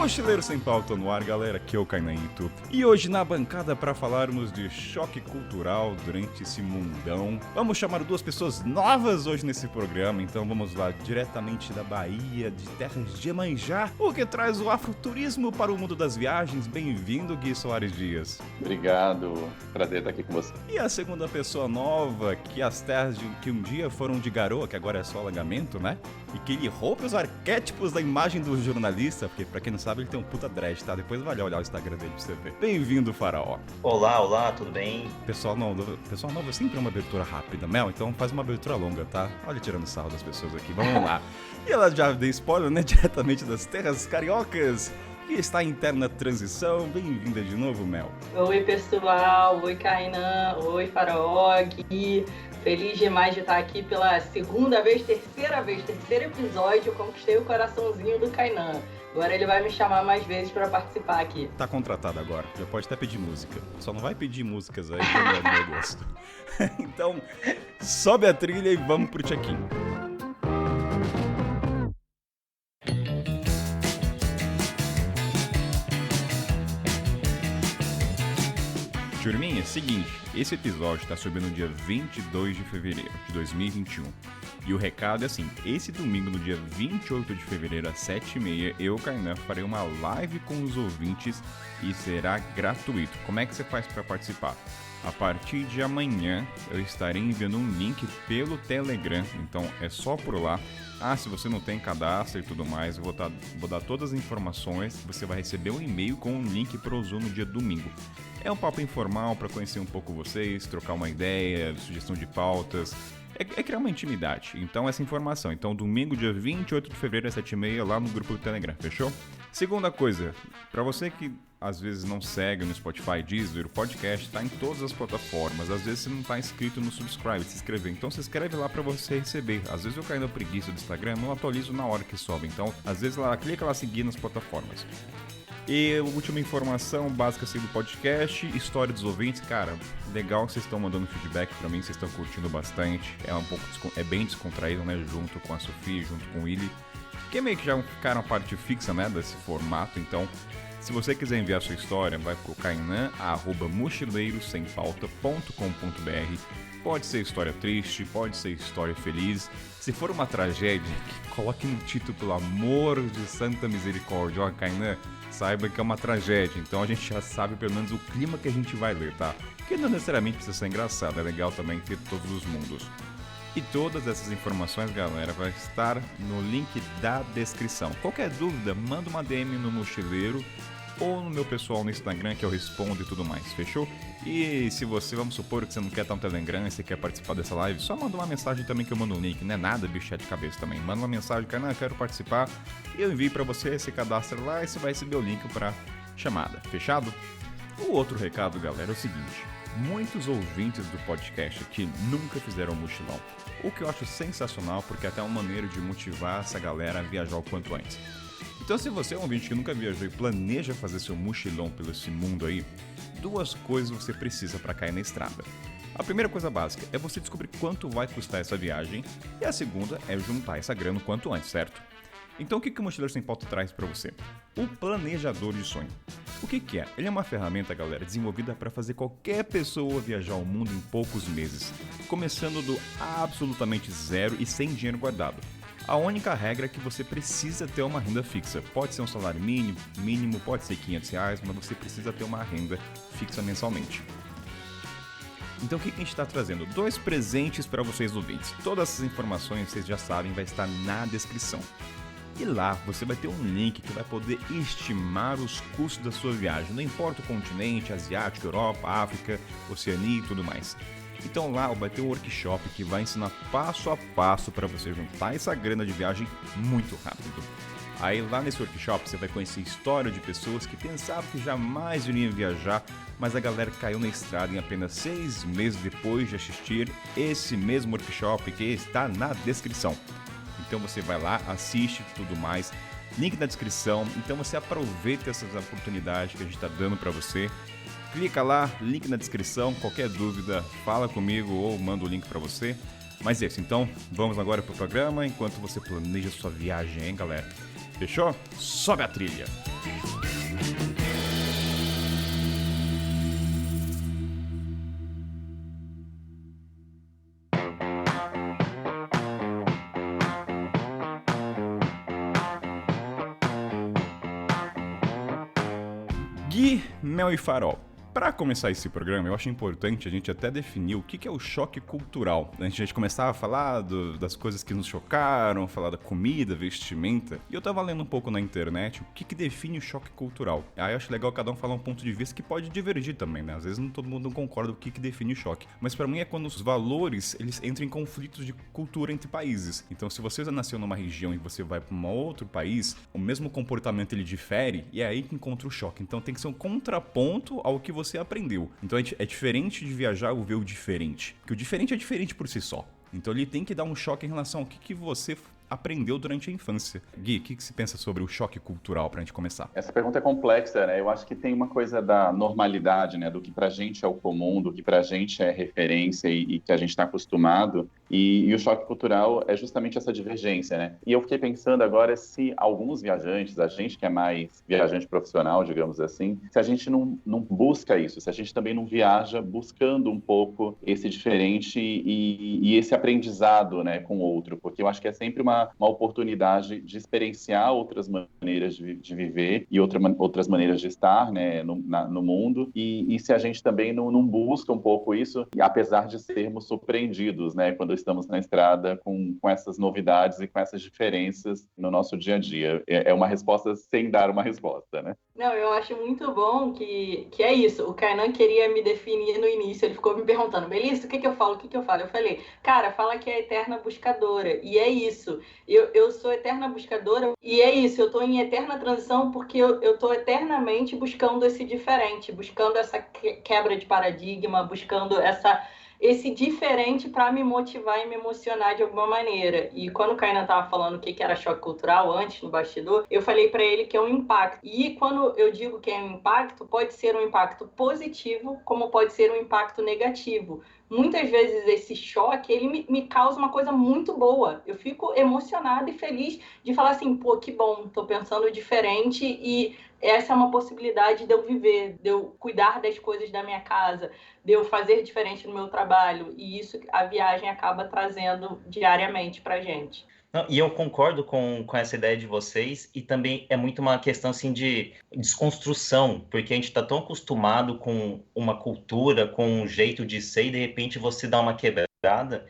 Mochileiro Sem Pauta no ar, galera, aqui é o Kainaito. E hoje na bancada para falarmos de choque cultural durante esse mundão. Vamos chamar duas pessoas novas hoje nesse programa, então vamos lá, diretamente da Bahia, de terras de Iemanjá, o que traz o afroturismo para o mundo das viagens. Bem-vindo, Gui Soares Dias. Obrigado, prazer estar aqui com você. E a segunda pessoa nova, que as terras que um dia foram de garoa, que agora é só alagamento, né? E que ele rompe os arquétipos da imagem do jornalista, porque pra quem não sabe ele tem um puta dread, tá? Depois vai olhar o Instagram dele pra você ver. Bem-vindo, Faraó. Olá, tudo bem? Pessoal novo é sempre uma abertura rápida, Mel, então faz uma abertura longa, tá? Olha tirando sarro das pessoas aqui, vamos lá. E ela já deu spoiler, né? Diretamente das terras cariocas. E está em interna transição. Bem-vinda de novo, Mel. Oi, pessoal. Oi, Kainan. Oi, Faraó. Gui. Feliz demais de estar aqui pela terceiro episódio. Eu conquistei o coraçãozinho do Kainan. Agora ele vai me chamar mais vezes para participar aqui. Tá contratado agora. Já pode até pedir música. Só não vai pedir músicas aí, que não é do meu gosto. Então, sobe a trilha e vamos pro check-in. Turminha, seguinte, esse episódio está subindo no dia 22 de fevereiro de 2021. E o recado é assim, esse domingo, no dia 28 de fevereiro, às 7h30, eu, Kainan, farei uma live com os ouvintes e será gratuito. Como é que você faz para participar? A partir de amanhã, eu estarei enviando um link pelo Telegram, então é só por lá. Se você não tem cadastro e tudo mais, eu vou dar todas as informações. Você vai receber um e-mail com um link para o Zoom no dia domingo. É um papo informal para conhecer um pouco vocês, trocar uma ideia, sugestão de pautas. É criar uma intimidade. Então, essa informação. Então, domingo, dia 28 de fevereiro, às 7h30, lá no grupo do Telegram, fechou? Segunda coisa, para você que às vezes não segue no Spotify, Deezer, o podcast está em todas as plataformas. Às vezes você não está inscrito no subscribe, se inscrever. Então se inscreve lá para você receber. Às vezes eu caio na preguiça do Instagram, não atualizo na hora que sobe. Então, às vezes lá, clica lá seguir nas plataformas. E a última informação básica assim, do podcast, história dos ouvintes. Cara, legal que vocês estão mandando feedback pra mim, vocês estão curtindo bastante. É bem descontraído, né? Junto com a Sofia, junto com o Willy. Que meio que já ficaram a parte fixa, né? Desse formato. Então, se você quiser enviar sua história, vai pro kainan@mochileirosempauta.com.br. Pode ser história triste, pode ser história feliz. Se for uma tragédia, coloque no título, pelo amor de santa misericórdia. Ó, Kainan, saiba que é uma tragédia, então a gente já sabe pelo menos o clima que a gente vai ler, tá? Porque não necessariamente precisa ser engraçado, é legal também ter todos os mundos. E todas essas informações, galera, vai estar no link da descrição. Qualquer dúvida, manda uma DM no Mochileiro ou no meu pessoal no Instagram que eu respondo e tudo mais, fechou? E se você, vamos supor que você não quer estar no Telegram e você quer participar dessa live, só manda uma mensagem também que eu mando um link, não é nada bicho é de cabeça também. Manda uma mensagem, cara, eu quero participar, eu envio pra você, você cadastra lá e você vai receber o link pra chamada, fechado? O outro recado, galera, é o seguinte, muitos ouvintes do podcast aqui nunca fizeram mochilão, o que eu acho sensacional porque é até uma maneira de motivar essa galera a viajar o quanto antes. Então, se você é um ouvinte que nunca viajou e planeja fazer seu mochilão pelo esse mundo aí, duas coisas você precisa para cair na estrada. A primeira coisa básica é você descobrir quanto vai custar essa viagem e a segunda é juntar essa grana o quanto antes, certo? Então, o que o Mochileiro Sem Pauta traz para você? O planejador de sonho. O que é? Ele é uma ferramenta, galera, desenvolvida para fazer qualquer pessoa viajar o mundo em poucos meses, começando do absolutamente zero e sem dinheiro guardado. A única regra é que você precisa ter uma renda fixa. Pode ser um salário mínimo, pode ser R$500, mas você precisa ter uma renda fixa mensalmente. Então o que a gente está trazendo? 2 presentes para vocês ouvintes. Todas essas informações, vocês já sabem, vai estar na descrição. E lá você vai ter um link que vai poder estimar os custos da sua viagem. Não importa o continente, asiático, Europa, África, Oceania e tudo mais. Então lá vai ter um workshop que vai ensinar passo a passo para você juntar essa grana de viagem muito rápido. Aí lá nesse workshop você vai conhecer a história de pessoas que pensavam que jamais iriam viajar, mas a galera caiu na estrada em apenas 6 meses depois de assistir esse mesmo workshop que está na descrição. Então você vai lá, assiste tudo mais, link na descrição, então você aproveita essas oportunidades que a gente está dando para você. Clica lá, link na descrição, qualquer dúvida fala comigo ou manda o link para você. Mas é isso, então vamos agora pro programa enquanto você planeja sua viagem, hein, galera? Fechou? Sobe a trilha! Gui, Mel e Farol. Para começar esse programa, eu acho importante a gente até definir o que é o choque cultural. Antes de a gente começar a falar das coisas que nos chocaram, falar da comida, vestimenta. E eu tava lendo um pouco na internet o que define o choque cultural. Aí eu acho legal cada um falar um ponto de vista que pode divergir também, né? Às vezes não todo mundo concorda o que define o choque. Mas para mim é quando os valores, eles entram em conflitos de cultura entre países. Então se você nasceu numa região e você vai para um outro país, o mesmo comportamento ele difere e é aí que encontra o choque. Então tem que ser um contraponto ao que você aprendeu. Então é diferente de viajar ou ver o diferente. Porque o diferente é diferente por si só. Então ele tem que dar um choque em relação ao que você aprendeu durante a infância. Gui, o que você pensa sobre o choque cultural pra gente começar? Essa pergunta é complexa, né? Eu acho que tem uma coisa da normalidade, né? Do que pra gente é o comum, do que pra gente é referência e que a gente está acostumado. E o choque cultural é justamente essa divergência, né? E eu fiquei pensando agora se alguns viajantes, a gente que é mais viajante profissional, digamos assim, se a gente não busca isso, se a gente também não viaja buscando um pouco esse diferente e esse aprendizado, né, com o outro, porque eu acho que é sempre uma oportunidade de experienciar outras maneiras de viver e outras maneiras de estar, né, no mundo, e se a gente também não busca um pouco isso, apesar de sermos surpreendidos, né, quando estamos na estrada com essas novidades e com essas diferenças no nosso dia a dia. É uma resposta sem dar uma resposta, né? Não, eu acho muito bom que é isso. O Kainan queria me definir no início, ele ficou me perguntando, Melissa, o que eu falo, o que eu falo? Eu falei, cara, fala que é eterna buscadora, e é isso. Eu sou eterna buscadora, e é isso, eu tô em eterna transição porque eu tô eternamente buscando esse diferente, buscando essa quebra de paradigma, buscando esse diferente para me motivar e me emocionar de alguma maneira. E quando o Kainan estava falando o que era choque cultural antes, no bastidor, eu falei para ele que é um impacto. E quando eu digo que é um impacto, pode ser um impacto positivo, como pode ser um impacto negativo. Muitas vezes esse choque, ele me causa uma coisa muito boa. Eu fico emocionada e feliz de falar assim, pô, que bom, tô pensando diferente e essa é uma possibilidade de eu viver, de eu cuidar das coisas da minha casa, de eu fazer diferente no meu trabalho. E isso a viagem acaba trazendo diariamente pra gente. Não, e eu concordo com essa ideia de vocês, e também é muito uma questão assim, de desconstrução, porque a gente está tão acostumado com uma cultura, com um jeito de ser, e de repente você dá uma quebrada,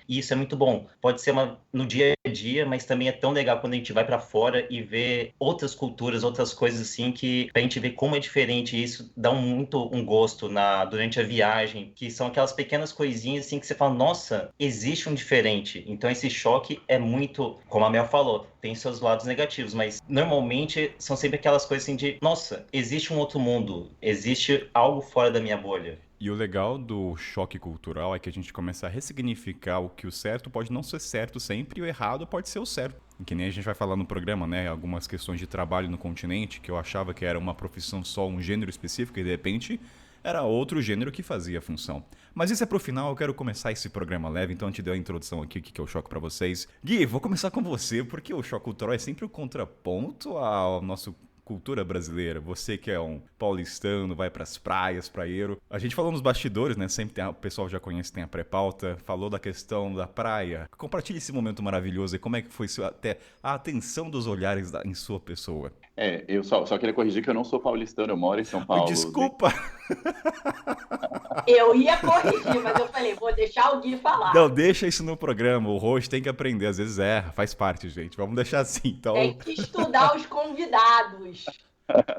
e isso é muito bom. Pode ser no dia a dia, mas também é tão legal quando a gente vai para fora e vê outras culturas, outras coisas assim, que pra gente ver como é diferente, e isso dá muito um gosto durante a viagem, que são aquelas pequenas coisinhas assim que você fala, nossa, existe um diferente. Então esse choque é muito, como a Mel falou, tem seus lados negativos, mas normalmente são sempre aquelas coisas assim de, nossa, existe um outro mundo, existe algo fora da minha bolha. E o legal do choque cultural é que a gente começa a ressignificar o que o certo pode não ser certo sempre e o errado pode ser o certo. Que nem a gente vai falar no programa, né? Algumas questões de trabalho no continente, que eu achava que era uma profissão só, um gênero específico, e de repente era outro gênero que fazia a função. Mas isso é pro final, eu quero começar esse programa leve, então a gente deu a introdução aqui, o que é o choque pra vocês. Gui, vou começar com você, porque o choque cultural é sempre o contraponto ao nosso cultura brasileira. Você que é um paulistano, vai pras praias, praieiro. A gente falou nos bastidores, né? Sempre o pessoal já conhece, tem a pré-pauta. Falou da questão da praia. Compartilhe esse momento maravilhoso e como é que foi até a atenção dos olhares em sua pessoa. Eu só queria corrigir que eu não sou paulistano, eu moro em São Paulo. Desculpa! Eu ia corrigir, mas eu falei, vou deixar o Gui falar. Não, deixa isso no programa, o host tem que aprender, às vezes erra, faz parte, gente. Vamos deixar assim, então... Tem que estudar os convidados.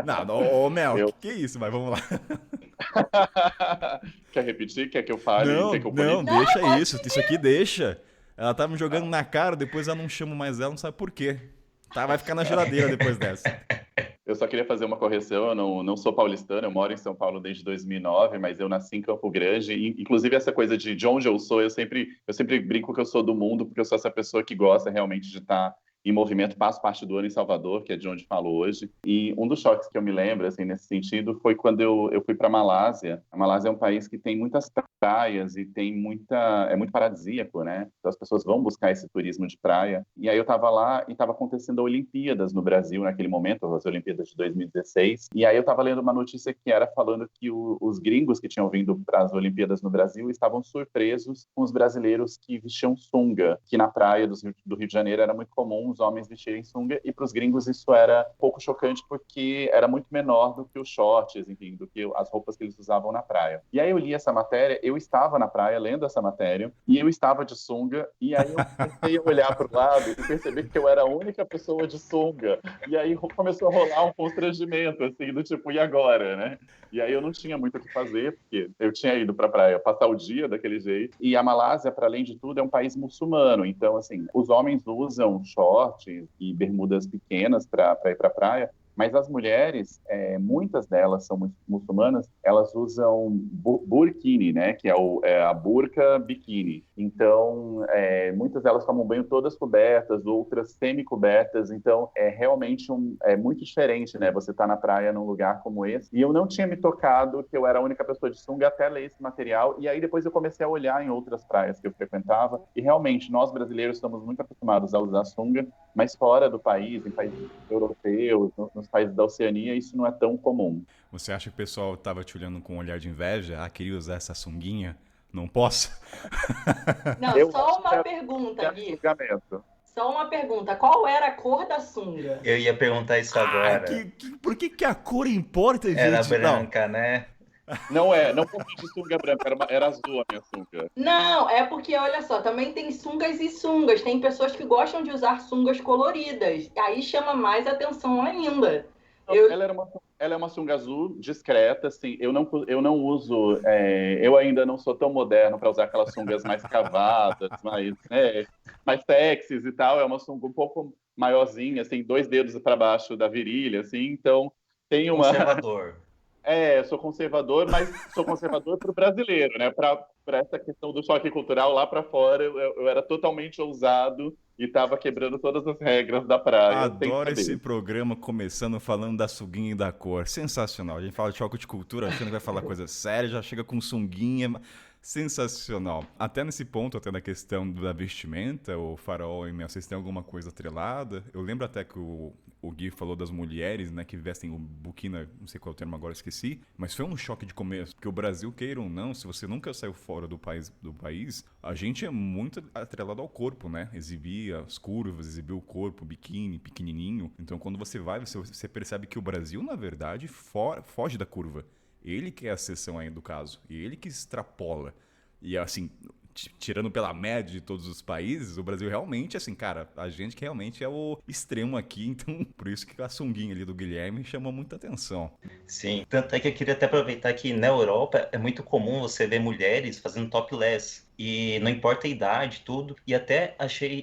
Não, Mel, que isso? Mas vamos lá. Quer repetir? Quer que eu fale? Não, deixa isso aqui deixa. Ela tá me jogando na cara, depois eu não chamo mais ela, não sabe por quê. Tá, vai ficar na geladeira depois dessa. Eu só queria fazer uma correção, eu não sou paulistano, eu moro em São Paulo desde 2009, mas eu nasci em Campo Grande, e, inclusive essa coisa de onde eu sou, eu sempre brinco que eu sou do mundo, porque eu sou essa pessoa que gosta realmente de estar em movimento, passo parte do ano em Salvador, que é de onde falo hoje. E um dos choques que eu me lembro, assim, nesse sentido, foi quando eu fui para a Malásia. A Malásia é um país que tem muitas praias e tem é muito paradisíaco, né? Então as pessoas vão buscar esse turismo de praia. E aí eu estava lá e estava acontecendo a Olimpíadas no Brasil naquele momento, as Olimpíadas de 2016. E aí eu estava lendo uma notícia que era falando que os gringos que tinham vindo para as Olimpíadas no Brasil estavam surpresos com os brasileiros que vestiam sunga, que na praia do Rio de Janeiro era muito comum os homens vestirem sunga, e para os gringos isso era um pouco chocante porque era muito menor do que os shorts, enfim, do que as roupas que eles usavam na praia. E aí eu li essa matéria, eu estava na praia lendo essa matéria, e eu estava de sunga, e aí eu comecei a olhar para o lado e perceber que eu era a única pessoa de sunga. E aí começou a rolar um constrangimento, assim, do tipo, e agora, né? E aí eu não tinha muito o que fazer, porque eu tinha ido para a praia passar o dia daquele jeito. E a Malásia, para além de tudo, é um país muçulmano. Então, assim, os homens usam shorts e bermudas pequenas para ir para a praia, mas as mulheres, muitas delas são muçulmanas, elas usam burkini, né? Que é a burca biquíni. Então, muitas delas tomam banho todas cobertas, outras semi-cobertas. Então, é realmente muito diferente, né? Você tá na praia num lugar como esse. E eu não tinha me tocado que eu era a única pessoa de sunga até ler esse material. E aí depois eu comecei a olhar em outras praias que eu frequentava. E realmente, nós brasileiros estamos muito acostumados a usar sunga, mas fora do país, em países europeus, nos países da Oceania, isso não é tão comum. Você acha que o pessoal estava te olhando com um olhar de inveja? Ah, queria usar essa sunguinha? Não posso? Não, só uma pergunta, Gui. Só uma pergunta. Qual era a cor da sunga? Eu ia perguntar isso agora. Por que a cor importa, gente? Era branca, né? Não confundi sunga branca, era azul a minha sunga. Não, é porque, olha só, também tem sungas e sungas. Tem pessoas que gostam de usar sungas coloridas. Aí chama mais atenção ainda. Ela é uma sunga azul discreta, assim, eu não uso, eu ainda não sou tão moderno para usar aquelas sungas mais cavadas, mais sexys e tal, é uma sunga um pouco maiorzinha, assim, 2 dedos para baixo da virilha, assim, então tem uma... Conservador. Eu sou conservador, mas sou conservador para o brasileiro, né? Para essa questão do choque cultural, lá para fora eu era totalmente ousado e estava quebrando todas as regras da praia. Adoro esse programa começando falando da sunguinha e da cor. Sensacional. A gente fala de choque de cultura, achando que vai falar coisa séria, já chega com sunguinha. Sensacional. Até nesse ponto, até na questão da vestimenta, o Farol e Mel, vocês têm alguma coisa atrelada? Eu lembro até que o Gui falou das mulheres, né, que vestem o buquina, não sei qual é o termo agora, esqueci, mas foi um choque de começo, porque o Brasil, queira ou não, se você nunca saiu fora do país, a gente é muito atrelado ao corpo, né? Exibir as curvas, exibir o corpo, biquíni, pequenininho. Então, quando você vai, você percebe que o Brasil, na verdade, foge da curva. Ele que é a exceção aí do caso. E ele que extrapola. E assim, tirando pela média de todos os países, o Brasil realmente, assim, cara, a gente que realmente é o extremo aqui. Então, por isso que a sunguinha ali do Guilherme chamou muita atenção. Sim, tanto é que eu queria até aproveitar que na Europa é muito comum você ver mulheres fazendo topless. E não importa a idade, tudo. E até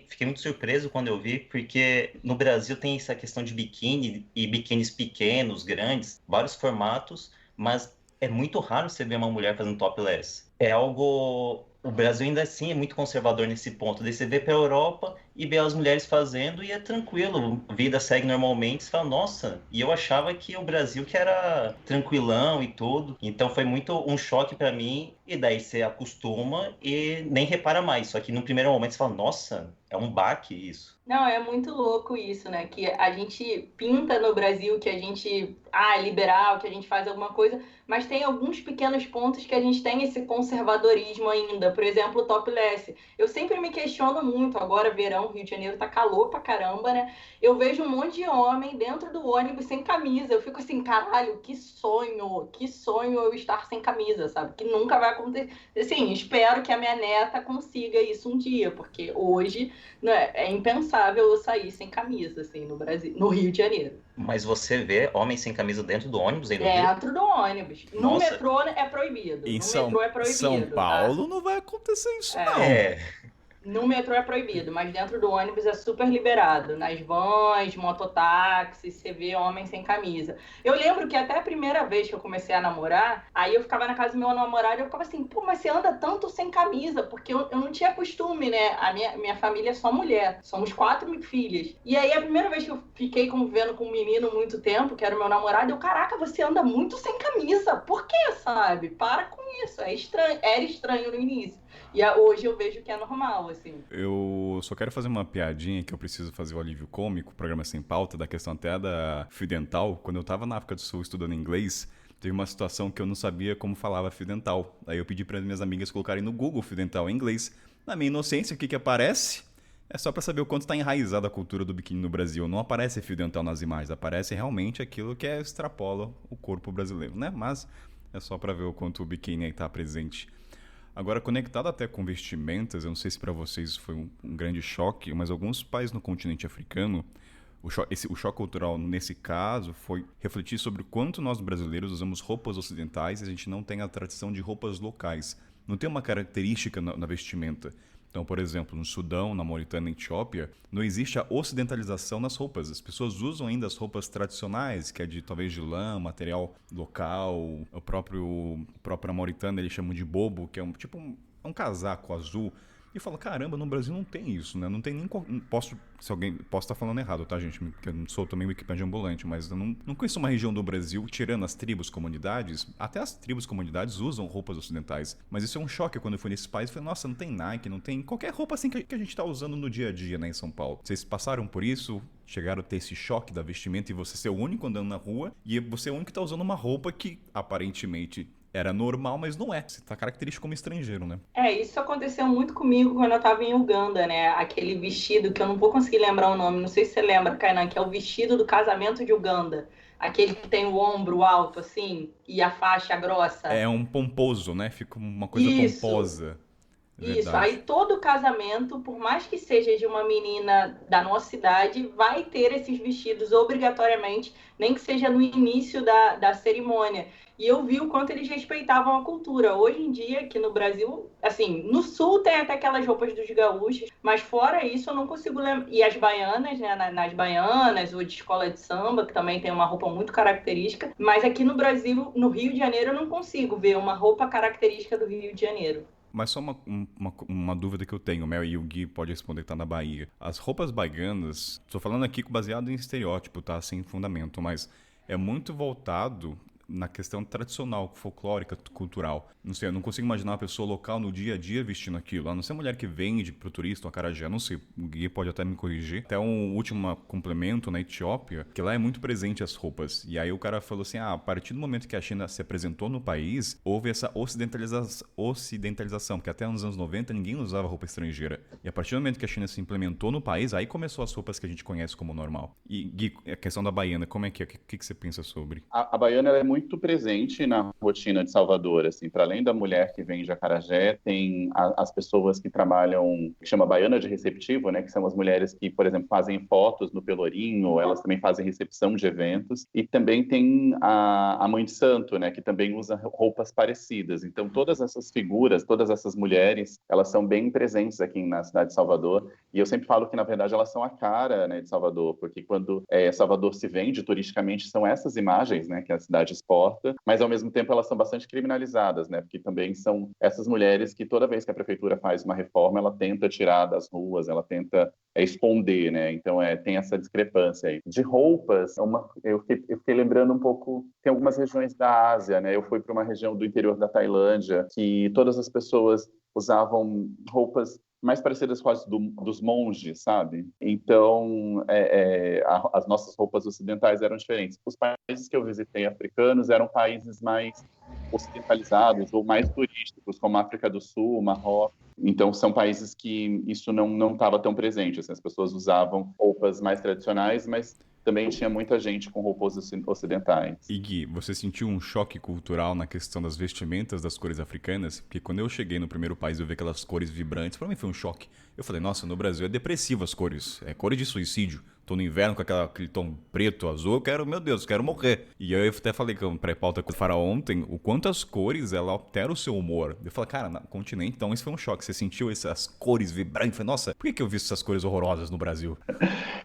fiquei muito surpreso quando eu vi, porque no Brasil tem essa questão de biquíni e biquínis pequenos, grandes, vários formatos, mas é muito raro você ver uma mulher fazendo topless. É algo... O Brasil ainda assim é muito conservador nesse ponto. Daí você vê para a Europa e vê as mulheres fazendo e é tranquilo. A vida segue normalmente. Você fala, nossa, e eu achava que o Brasil que era tranquilão e tudo. Então foi muito um choque para mim. E daí você acostuma e nem repara mais. Só que no primeiro momento você fala, nossa, é um baque isso. Não, é muito louco isso, né? Que a gente pinta no Brasil que a gente é liberal, que a gente faz alguma coisa, mas tem alguns pequenos pontos que a gente tem esse conservadorismo ainda. Por exemplo, o topless. Eu sempre me questiono muito, agora verão, Rio de Janeiro tá calor pra caramba, né? Eu vejo um monte de homem dentro do ônibus sem camisa. Eu fico assim, caralho, que sonho eu estar sem camisa, sabe? Que nunca vai acontecer. Assim, espero que a minha neta consiga isso um dia, porque hoje, né, é impensável eu sair sem camisa, assim, no Brasil, no Rio de Janeiro. Mas você vê homens sem camisa dentro do ônibus aí no Rio? Dentro do ônibus. No Nossa. Metrô é proibido. Metrô é proibido. São Paulo não vai acontecer isso, não. No metrô é proibido, mas dentro do ônibus é super liberado. Nas vans, mototáxis, você vê homem sem camisa. Eu lembro que até a primeira vez que eu comecei a namorar, aí eu ficava na casa do meu namorado e eu ficava assim, pô, mas você anda tanto sem camisa? Porque eu não tinha costume, né? A minha família é só mulher. Somos 4 filhas. E aí a primeira vez que eu fiquei convivendo com um menino muito tempo, que era o meu namorado, eu, caraca, você anda muito sem camisa. Por quê, sabe? Para com isso. É estranho. Era estranho no início. E hoje eu vejo que é normal, assim. Eu só quero fazer uma piadinha que eu preciso fazer o alívio cômico, programa sem pauta, da questão até da fio dental. Quando eu tava na África do Sul estudando inglês, teve uma situação que eu não sabia como falava fio dental. Aí eu pedi para minhas amigas colocarem no Google fio dental em inglês. Na minha inocência, o que aparece? É só para saber o quanto está enraizada a cultura do biquíni no Brasil. Não aparece fio dental nas imagens, aparece realmente aquilo que extrapola o corpo brasileiro, né? Mas é só para ver o quanto o biquíni aí tá presente. Agora, conectado até com vestimentas, eu não sei se para vocês foi um grande choque, mas alguns países no continente africano, o choque cultural nesse caso foi refletir sobre o quanto nós brasileiros usamos roupas ocidentais e a gente não tem a tradição de roupas locais. Não tem uma característica na vestimenta. Então, por exemplo, no Sudão, na Mauritânia, na Etiópia, não existe a ocidentalização nas roupas. As pessoas usam ainda as roupas tradicionais, que é talvez de lã, material local. O próprio Mauritânia eles chamam de bobo, que é um casaco azul. E fala, caramba, no Brasil não tem isso, né? Não tem nem... Posso estar falando errado, tá, gente? Porque eu não sou também Wikipédia ambulante, mas eu não conheço uma região do Brasil, tirando as tribos, comunidades, até as tribos, comunidades usam roupas ocidentais. Mas isso é um choque quando eu fui nesse país. Eu falei, nossa, não tem Nike, não tem qualquer roupa assim que a gente tá usando no dia a dia, né, em São Paulo. Vocês passaram por isso? Chegaram a ter esse choque da vestimenta e você ser o único andando na rua e você é o único que tá usando uma roupa que, aparentemente... era normal, mas não é. Você tá característico como estrangeiro, né? Isso aconteceu muito comigo quando eu tava em Uganda, né? Aquele vestido que eu não vou conseguir lembrar o nome, não sei se você lembra, Kainan, que é o vestido do casamento de Uganda. Aquele que tem o ombro alto, assim, e a faixa grossa. É um pomposo, né? Fica uma coisa pomposa. Isso, aí todo casamento, por mais que seja de uma menina da nossa cidade, vai ter esses vestidos obrigatoriamente, nem que seja no início da cerimônia. E eu vi o quanto eles respeitavam a cultura. Hoje em dia, aqui no Brasil, assim, no sul tem até aquelas roupas dos gaúchos, mas fora isso eu não consigo lembrar. E as baianas, né, nas baianas, ou de escola de samba, que também tem uma roupa muito característica. Mas aqui no Brasil, no Rio de Janeiro, eu não consigo ver uma roupa característica do Rio de Janeiro. Mas só uma dúvida que eu tenho, Mel, e o Gui pode responder que tá na Bahia. As roupas baianas, estou falando aqui baseado em estereótipo, tá? Sem fundamento, mas é muito voltado na questão tradicional, folclórica, cultural. Não sei, eu não consigo imaginar uma pessoa local no dia a dia vestindo aquilo. A não ser mulher que vende pro turista, um acarajé, não sei, o Gui pode até me corrigir. Até um último complemento na Etiópia, que lá é muito presente as roupas. E aí o cara falou assim, a partir do momento que a China se apresentou no país, houve essa ocidentalização, porque até nos anos 90 ninguém usava roupa estrangeira. E a partir do momento que a China se implementou no país, aí começou as roupas que a gente conhece como normal. E Gui, a questão da baiana, como é que é? O que você pensa sobre? A baiana ela é muito presente na rotina de Salvador, assim, para além da mulher que vende acarajé, tem as pessoas que trabalham, que chama baiana de receptivo, né, que são as mulheres que, por exemplo, fazem fotos no Pelourinho, elas também fazem recepção de eventos, e também tem a mãe de santo, né, que também usa roupas parecidas. Então, todas essas figuras, todas essas mulheres, elas são bem presentes aqui na cidade de Salvador, e eu sempre falo que, na verdade, elas são a cara, né, de Salvador, porque quando Salvador se vende turisticamente, são essas imagens, né, que a cidade exporta, mas ao mesmo tempo elas são bastante criminalizadas, né? Porque também são essas mulheres que toda vez que a prefeitura faz uma reforma, ela tenta tirar das ruas, ela tenta esconder, né? Então tem essa discrepância aí. De roupas, eu fiquei lembrando um pouco, tem algumas regiões da Ásia, né? Eu fui para uma região do interior da Tailândia que todas as pessoas usavam roupas mais parecidas com as dos monges, sabe? Então, as nossas roupas ocidentais eram diferentes. Os países que eu visitei africanos eram países mais ocidentalizados ou mais turísticos, como a África do Sul, Marrocos. Então, são países que isso não estava tão presente. Assim, as pessoas usavam roupas mais tradicionais, mas também tinha muita gente com roupas ocidentais. E Gui, você sentiu um choque cultural na questão das vestimentas das cores africanas? Porque quando eu cheguei no primeiro país eu vi aquelas cores vibrantes, pra mim foi um choque. Eu falei, nossa, no Brasil é depressivo as cores, é cores de suicídio. tô no inverno com aquele tom preto, azul, eu quero, meu Deus, quero morrer. E aí eu até falei que pré-pauta com o Faraó ontem, o quanto as cores, ela altera o seu humor. Eu falei, cara, no continente, então isso foi um choque. Você sentiu essas cores vibrantes? Eu falei, nossa, por que eu vi essas cores horrorosas no Brasil?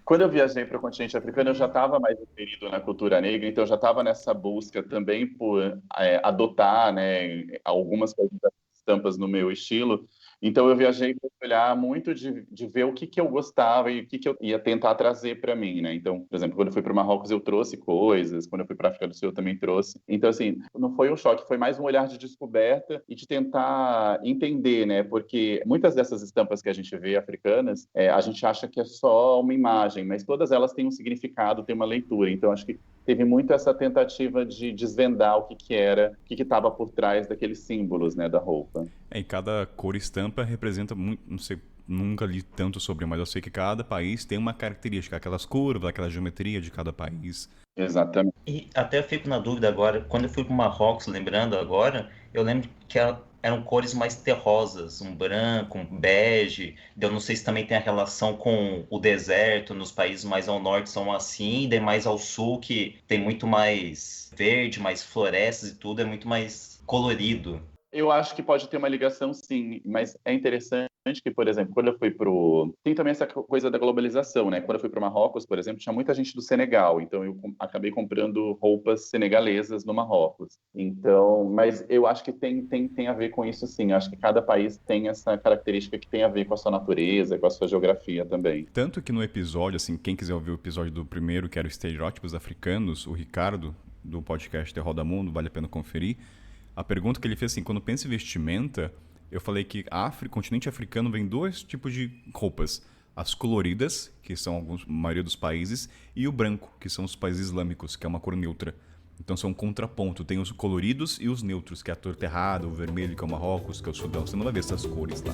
Quando eu viajei para o continente africano, eu já estava mais inserido na cultura negra, então eu já estava nessa busca também por adotar, né, algumas coisas das estampas no meu estilo. Então eu viajei para olhar muito de ver o que eu gostava e o que eu ia tentar trazer para mim, né? Então, por exemplo, quando eu fui para o Marrocos eu trouxe coisas, quando eu fui para a África do Sul eu também trouxe. Então, assim, não foi um choque, foi mais um olhar de descoberta e de tentar entender, né? Porque muitas dessas estampas que a gente vê africanas, a gente acha que é só uma imagem, mas todas elas têm um significado, têm uma leitura. Então, acho que teve muito essa tentativa de desvendar o que era, o que estava por trás daqueles símbolos, né, da roupa. E cada cor estampa representa muito, não sei, nunca li tanto sobre, mas eu sei que cada país tem uma característica, aquelas curvas, aquela geometria de cada país. Exatamente. E até eu fico na dúvida agora, quando eu fui para o Marrocos, lembrando agora, eu lembro que eram cores mais terrosas, um branco, um bege. Eu não sei se também tem a relação com o deserto, nos países mais ao norte são assim, e daí mais ao sul, que tem muito mais verde, mais florestas e tudo, é muito mais colorido. Eu acho que pode ter uma ligação, sim, mas é interessante que, por exemplo, quando eu fui tem também essa coisa da globalização, né? Quando eu fui para o Marrocos, por exemplo, tinha muita gente do Senegal, então eu acabei comprando roupas senegalesas no Marrocos. Então, mas eu acho que tem a ver com isso, sim. Eu acho que cada país tem essa característica que tem a ver com a sua natureza, com a sua geografia também. Tanto que no episódio, assim, quem quiser ouvir o episódio do primeiro, que era o Estereótipos Africanos, o Ricardo, do podcast The Roda Mundo, vale a pena conferir. A pergunta que ele fez assim, quando pensa em vestimenta, eu falei que o continente africano vem dois tipos de roupas. As coloridas, que são a maioria dos países, e o branco, que são os países islâmicos, que é uma cor neutra. Então são um contraponto. Tem os coloridos e os neutros, que é a torta errada, o vermelho, que é o Marrocos, que é o Sudão. Você não vai ver essas cores lá.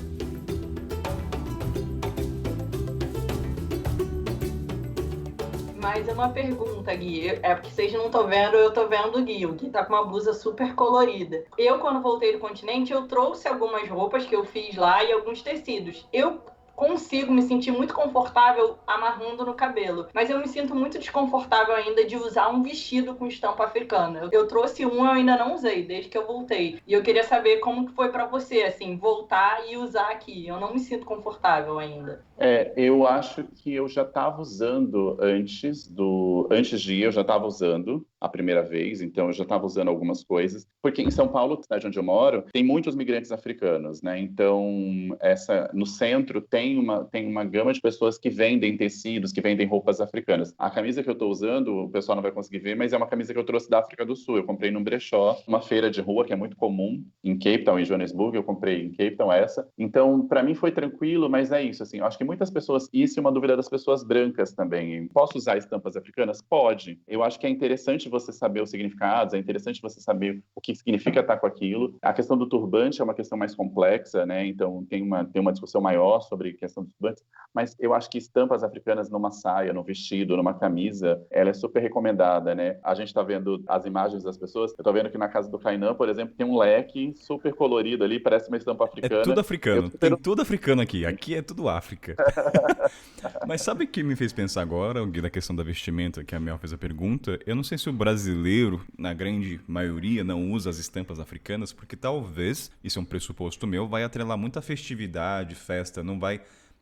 Mas é uma pergunta, Gui. É porque vocês não estão vendo, eu tô vendo o Gui. O Gui tá com uma blusa super colorida. Eu, quando voltei do continente, eu trouxe algumas roupas que eu fiz lá e alguns tecidos. Eu consigo me sentir muito confortável amarrando no cabelo, mas eu me sinto muito desconfortável ainda de usar um vestido com estampa africana. Eu trouxe um, eu ainda não usei desde que eu voltei, e eu queria saber como que foi pra você, assim, voltar e usar aqui. Eu não me sinto confortável ainda. Eu acho que eu já estava usando antes de ir, eu já estava usando a primeira vez, então eu já estava usando algumas coisas, porque em São Paulo, cidade onde eu moro, tem muitos migrantes africanos, né? Então, no centro tem uma gama de pessoas que vendem tecidos, que vendem roupas africanas. A camisa que eu estou usando, o pessoal não vai conseguir ver, mas é uma camisa que eu trouxe da África do Sul. Eu comprei num brechó, uma feira de rua que é muito comum em Cape Town, em Joanesburgo, eu comprei em Cape Town essa. Então, para mim foi tranquilo, mas é isso, assim, eu acho que muitas pessoas, isso é uma dúvida das pessoas brancas também. Posso usar estampas africanas? Pode. Eu acho que é interessante você saber os significados, é interessante você saber o que significa estar com aquilo. A questão do turbante é uma questão mais complexa, né? Então tem uma discussão maior sobre a questão dos turbantes, mas eu acho que estampas africanas numa saia, num vestido, numa camisa, ela é super recomendada, né? A gente está vendo as imagens das pessoas, eu tô vendo que na casa do Kainan, por exemplo, tem um leque super colorido ali, parece uma estampa africana. É tudo africano, tem tudo africano aqui é tudo África. Mas sabe o que me fez pensar agora, Gui, da questão da vestimenta, que a Mel fez a pergunta? Eu não sei se o brasileiro, na grande maioria, não usa as estampas africanas, porque talvez, isso é um pressuposto meu, vai atrelar muita festividade, festa, não vai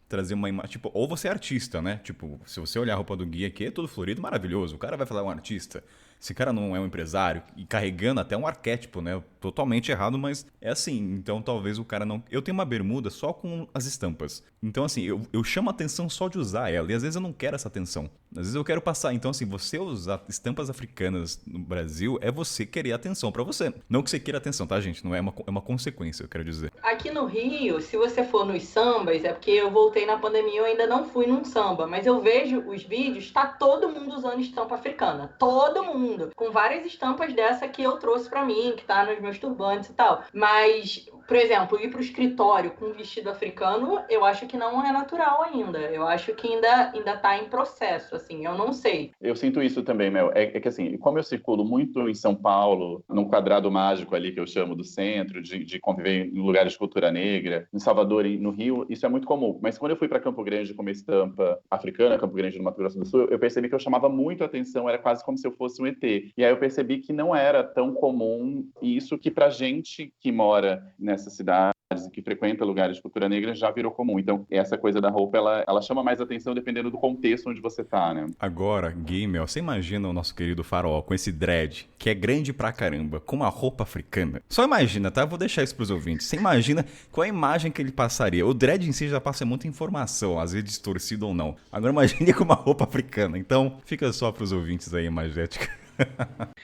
trazer uma imagem, tipo, ou você é artista, né? Tipo, se você olhar a roupa do Gui aqui, é tudo florido, maravilhoso, o cara vai falar um artista. Esse cara não é um empresário, e carregando até um arquétipo, né? Totalmente errado, mas é assim. Então talvez o cara não... Eu tenho uma bermuda só com as estampas. Então assim, eu chamo a atenção só de usar ela. E às vezes eu não quero essa atenção. Às vezes eu quero passar. Então assim, você usar estampas africanas no Brasil é você querer atenção pra você. Não que você queira atenção, tá, gente? Não é uma consequência, eu quero dizer. Aqui no Rio, se você for nos sambas, é porque eu voltei na pandemia, eu ainda não fui num samba. Mas eu vejo os vídeos, tá todo mundo usando estampa africana. Todo mundo mundo, com várias estampas dessa que eu trouxe pra mim, que tá nos meus turbantes e tal. Mas, por exemplo, ir pro escritório com um vestido africano, eu acho que não é natural ainda. Eu acho que ainda tá em processo, assim, eu não sei. Eu sinto isso também, Mel. É que assim, como eu circulo muito em São Paulo, num quadrado mágico ali que eu chamo do centro, de conviver em lugares de cultura negra, em Salvador e no Rio, isso é muito comum. Mas quando eu fui para Campo Grande com uma estampa africana, Campo Grande no Mato Grosso do Sul, eu percebi que eu chamava muito a atenção, era quase como se eu fosse um ET. E aí eu percebi que não era tão comum isso, que pra gente que mora nessas cidades e que frequenta lugares de cultura negra já virou comum. Então, essa coisa da roupa, ela chama mais atenção dependendo do contexto onde você tá, né? Agora, Gamer, você imagina o nosso querido Faraó com esse dread, que é grande pra caramba, com uma roupa africana. Só imagina, tá? Vou deixar isso pros ouvintes. Você imagina qual é a imagem que ele passaria. O dread em si já passa muita informação, às vezes distorcido ou não. Agora imagine com uma roupa africana. Então, fica só pros ouvintes aí, imagética.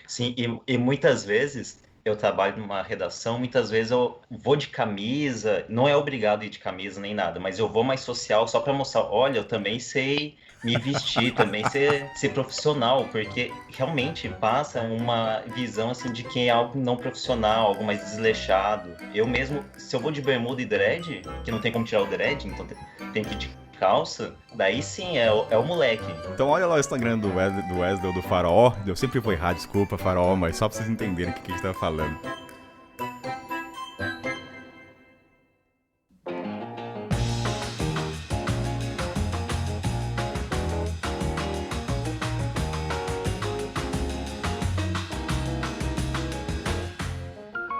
Sim, e muitas vezes eu trabalho numa redação, muitas vezes eu vou de camisa, não é obrigado a ir de camisa nem nada, mas eu vou mais social só para mostrar, olha, eu também sei me vestir, também ser profissional, porque realmente passa uma visão assim de quem é algo não profissional, algo mais desleixado. Eu mesmo, se eu vou de bermuda e dread, que não tem como tirar o dread, então tem que ir de calça, daí sim é o moleque. Então olha lá o Instagram do Wesley, do Faraó. Eu sempre vou errar, desculpa, Faraó, mas só pra vocês entenderem o que a gente tá falando.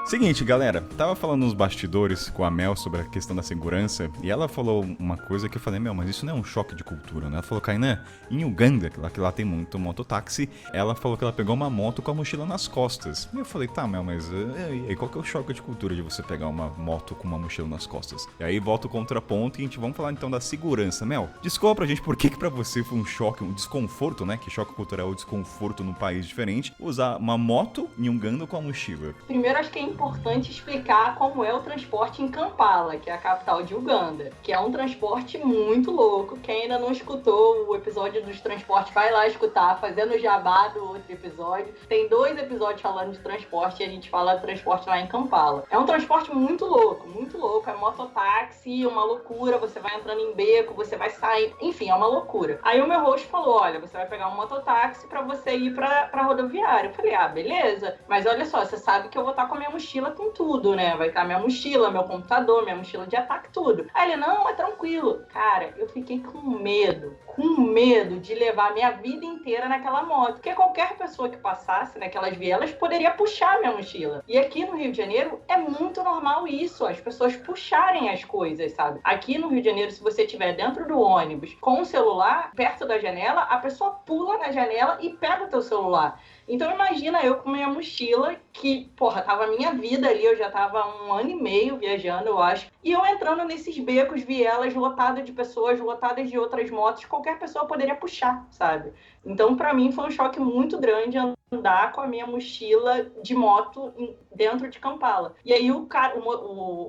Seguinte, galera, tava falando nos bastidores com a Mel sobre a questão da segurança e ela falou uma coisa que eu falei, Mel, mas isso não é um choque de cultura, né? Ela falou, Kainan, em Uganda, que lá tem muito mototáxi, ela falou que ela pegou uma moto com a mochila nas costas. E eu falei, tá, Mel, mas e qual que é o choque de cultura de você pegar uma moto com uma mochila nas costas? E aí volta o contraponto e a gente vamos falar então da segurança. Mel, descobre pra gente por que pra você foi um choque, um desconforto, né? Que choque cultural é o desconforto num país diferente, usar uma moto em Uganda com a mochila. Primeiro, acho que é importante explicar como é o transporte em Kampala, que é a capital de Uganda, que é um transporte muito louco. Quem ainda não escutou o episódio dos transportes, vai lá escutar, fazendo jabá do outro episódio. Tem 2 episódios falando de transporte e a gente fala de transporte lá em Kampala. É um transporte muito louco, é mototáxi, uma loucura, você vai entrando em beco, você vai sair, enfim, é uma loucura. Aí o meu host falou, olha, você vai pegar um mototáxi pra você ir pra rodoviária. Eu falei, beleza, mas olha só, você sabe que eu vou estar com a minha mochila com tudo, né? Vai estar minha mochila, meu computador, minha mochila de ataque, tudo. Aí ele, não, é tranquilo. Cara, eu fiquei com medo de levar minha vida inteira naquela moto, porque qualquer pessoa que passasse naquelas vielas poderia puxar minha mochila. E aqui no Rio de Janeiro é muito normal isso, as pessoas puxarem as coisas, sabe? Aqui no Rio de Janeiro, se você estiver dentro do ônibus com o celular, perto da janela, a pessoa pula na janela e pega o teu celular. Então imagina eu com minha mochila, que, tava a minha vida ali, eu já tava 1 ano e meio viajando, eu acho, e eu entrando nesses becos, vielas, lotadas de pessoas, lotadas de outras motos, qualquer pessoa poderia puxar, sabe? Então, pra mim, foi um choque muito grande andar com a minha mochila de moto dentro de Kampala. E aí o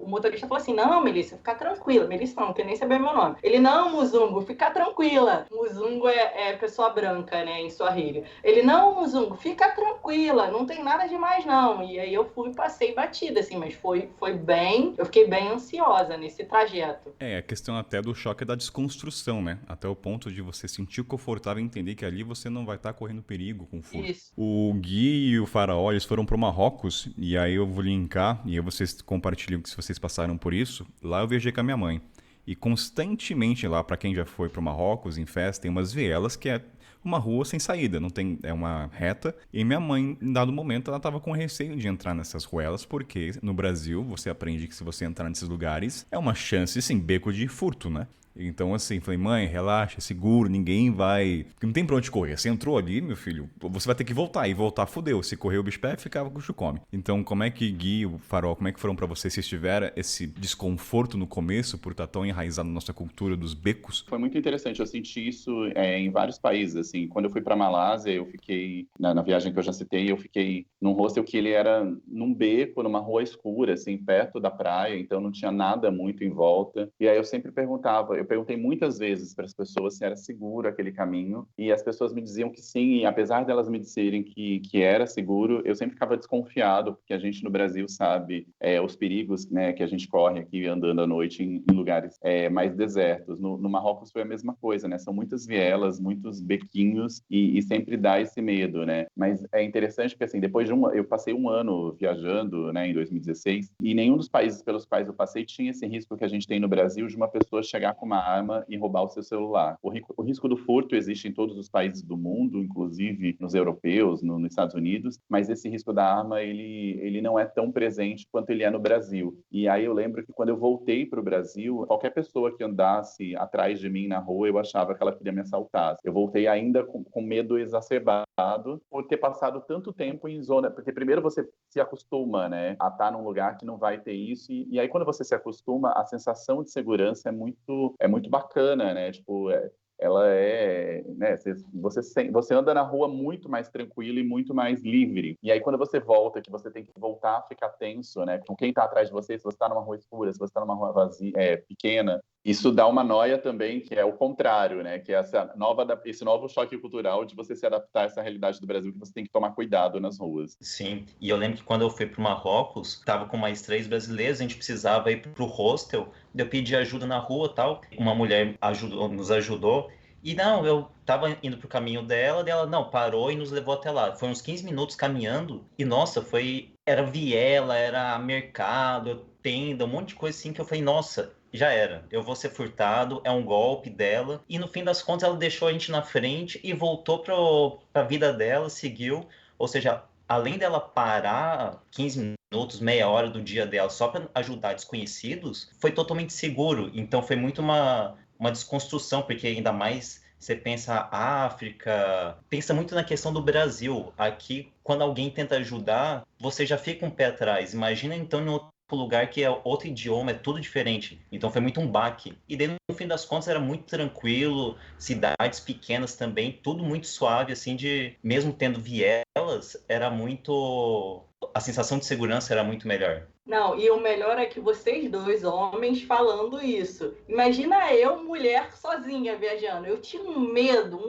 motorista falou assim, não, Melissa, fica tranquila. Melissa não quer nem saber meu nome. Ele, não, Muzungu, fica tranquila. Muzungu é pessoa branca, né, em Swahili. Ele, não, Muzungu, fica tranquila, não tem nada demais, não. E aí eu passei batida, assim, mas foi bem, eu fiquei bem ansiosa nesse trajeto. A questão até do choque é da desconstrução, né? Até o ponto de você sentir confortável e entender que ali você não vai estar correndo perigo com furto. Isso. O Gui e o Faraó, eles foram pro Marrocos, e aí eu vou linkar, e aí vocês compartilham se vocês passaram por isso. Lá eu viajei com a minha mãe. E constantemente lá, pra quem já foi pro Marrocos, em festa, tem umas vielas que é uma rua sem saída, não tem, é uma reta. E minha mãe, em dado momento, ela tava com receio de entrar nessas ruelas, porque no Brasil você aprende que se você entrar nesses lugares, é uma chance, sim, beco de furto, né? Então, assim, falei, mãe, relaxa, é seguro, ninguém vai... Não tem pra onde correr. Você entrou ali, meu filho, você vai ter que voltar. E voltar, fudeu. Se correr o bicho pé, ficava com o chucome. Então, como é que, Gui, o Farol, como é que foram pra vocês? Vocês tiveram esse desconforto no começo, por estar tão enraizado na nossa cultura dos becos? Foi muito interessante. Eu senti isso em vários países, assim. Quando eu fui pra Malásia, eu fiquei... Na viagem que eu já citei, eu fiquei num hostel que ele era num beco, numa rua escura, assim, perto da praia. Então, não tinha nada muito em volta. E aí, eu sempre perguntava... eu perguntei muitas vezes para as pessoas se era seguro aquele caminho, e as pessoas me diziam que sim, e apesar delas me dizerem que era seguro, eu sempre ficava desconfiado, porque a gente no Brasil sabe os perigos, né, que a gente corre aqui andando à noite em lugares mais desertos. No Marrocos foi a mesma coisa, né? São muitas vielas, muitos bequinhos, e sempre dá esse medo, né? Mas é interessante porque, assim, depois de eu passei um ano viajando, né, em 2016, e nenhum dos países pelos quais eu passei tinha esse risco que a gente tem no Brasil de uma pessoa chegar com uma arma e roubar o seu celular. O risco do furto existe em todos os países do mundo, inclusive nos europeus, nos Estados Unidos, mas esse risco da arma, ele não é tão presente quanto ele é no Brasil. E aí eu lembro que quando eu voltei para o Brasil, qualquer pessoa que andasse atrás de mim na rua, eu achava que ela queria me assaltar. Eu voltei ainda com medo exacerbado por ter passado tanto tempo em zona, porque primeiro você se acostuma, né, a estar num lugar que não vai ter isso, e aí quando você se acostuma, a sensação de segurança é muito bacana, né, tipo, ela né, você anda na rua muito mais tranquilo e muito mais livre. E aí quando você volta, que você tem que voltar a ficar tenso, né, com quem está atrás de você, se você está numa rua escura, se você está numa rua vazia, pequena, isso dá uma noia também, que é o contrário, né, que é esse novo choque cultural de você se adaptar a essa realidade do Brasil, que você tem que tomar cuidado nas ruas. Sim, e eu lembro que quando eu fui para o Marrocos, estava com mais 3 brasileiros, a gente precisava ir para o hostel, eu pedi ajuda na rua e tal, uma mulher nos ajudou, e não, eu tava indo pro caminho dela, não, parou e nos levou até lá. Foi uns 15 minutos caminhando, e nossa, era viela, era mercado, tenda, um monte de coisa assim, que eu falei, nossa, já era, eu vou ser furtado, é um golpe dela, e no fim das contas ela deixou a gente na frente e voltou pra vida dela, seguiu, ou seja, além dela parar 15 minutos, meia hora do dia dela só para ajudar desconhecidos, foi totalmente seguro. Então foi muito uma desconstrução, porque ainda mais você pensa a África, pensa muito na questão do Brasil. Aqui, quando alguém tenta ajudar, você já fica um pé atrás. Imagina então em outro lugar que é outro idioma, é tudo diferente. Então foi muito um baque. E daí, no fim das contas, era muito tranquilo, cidades pequenas também, tudo muito suave, assim, mesmo tendo vielas, era muito... A sensação de segurança era muito melhor. Não, e o melhor é que vocês dois, homens, falando isso. Imagina eu, mulher, sozinha viajando. Eu tinha um medo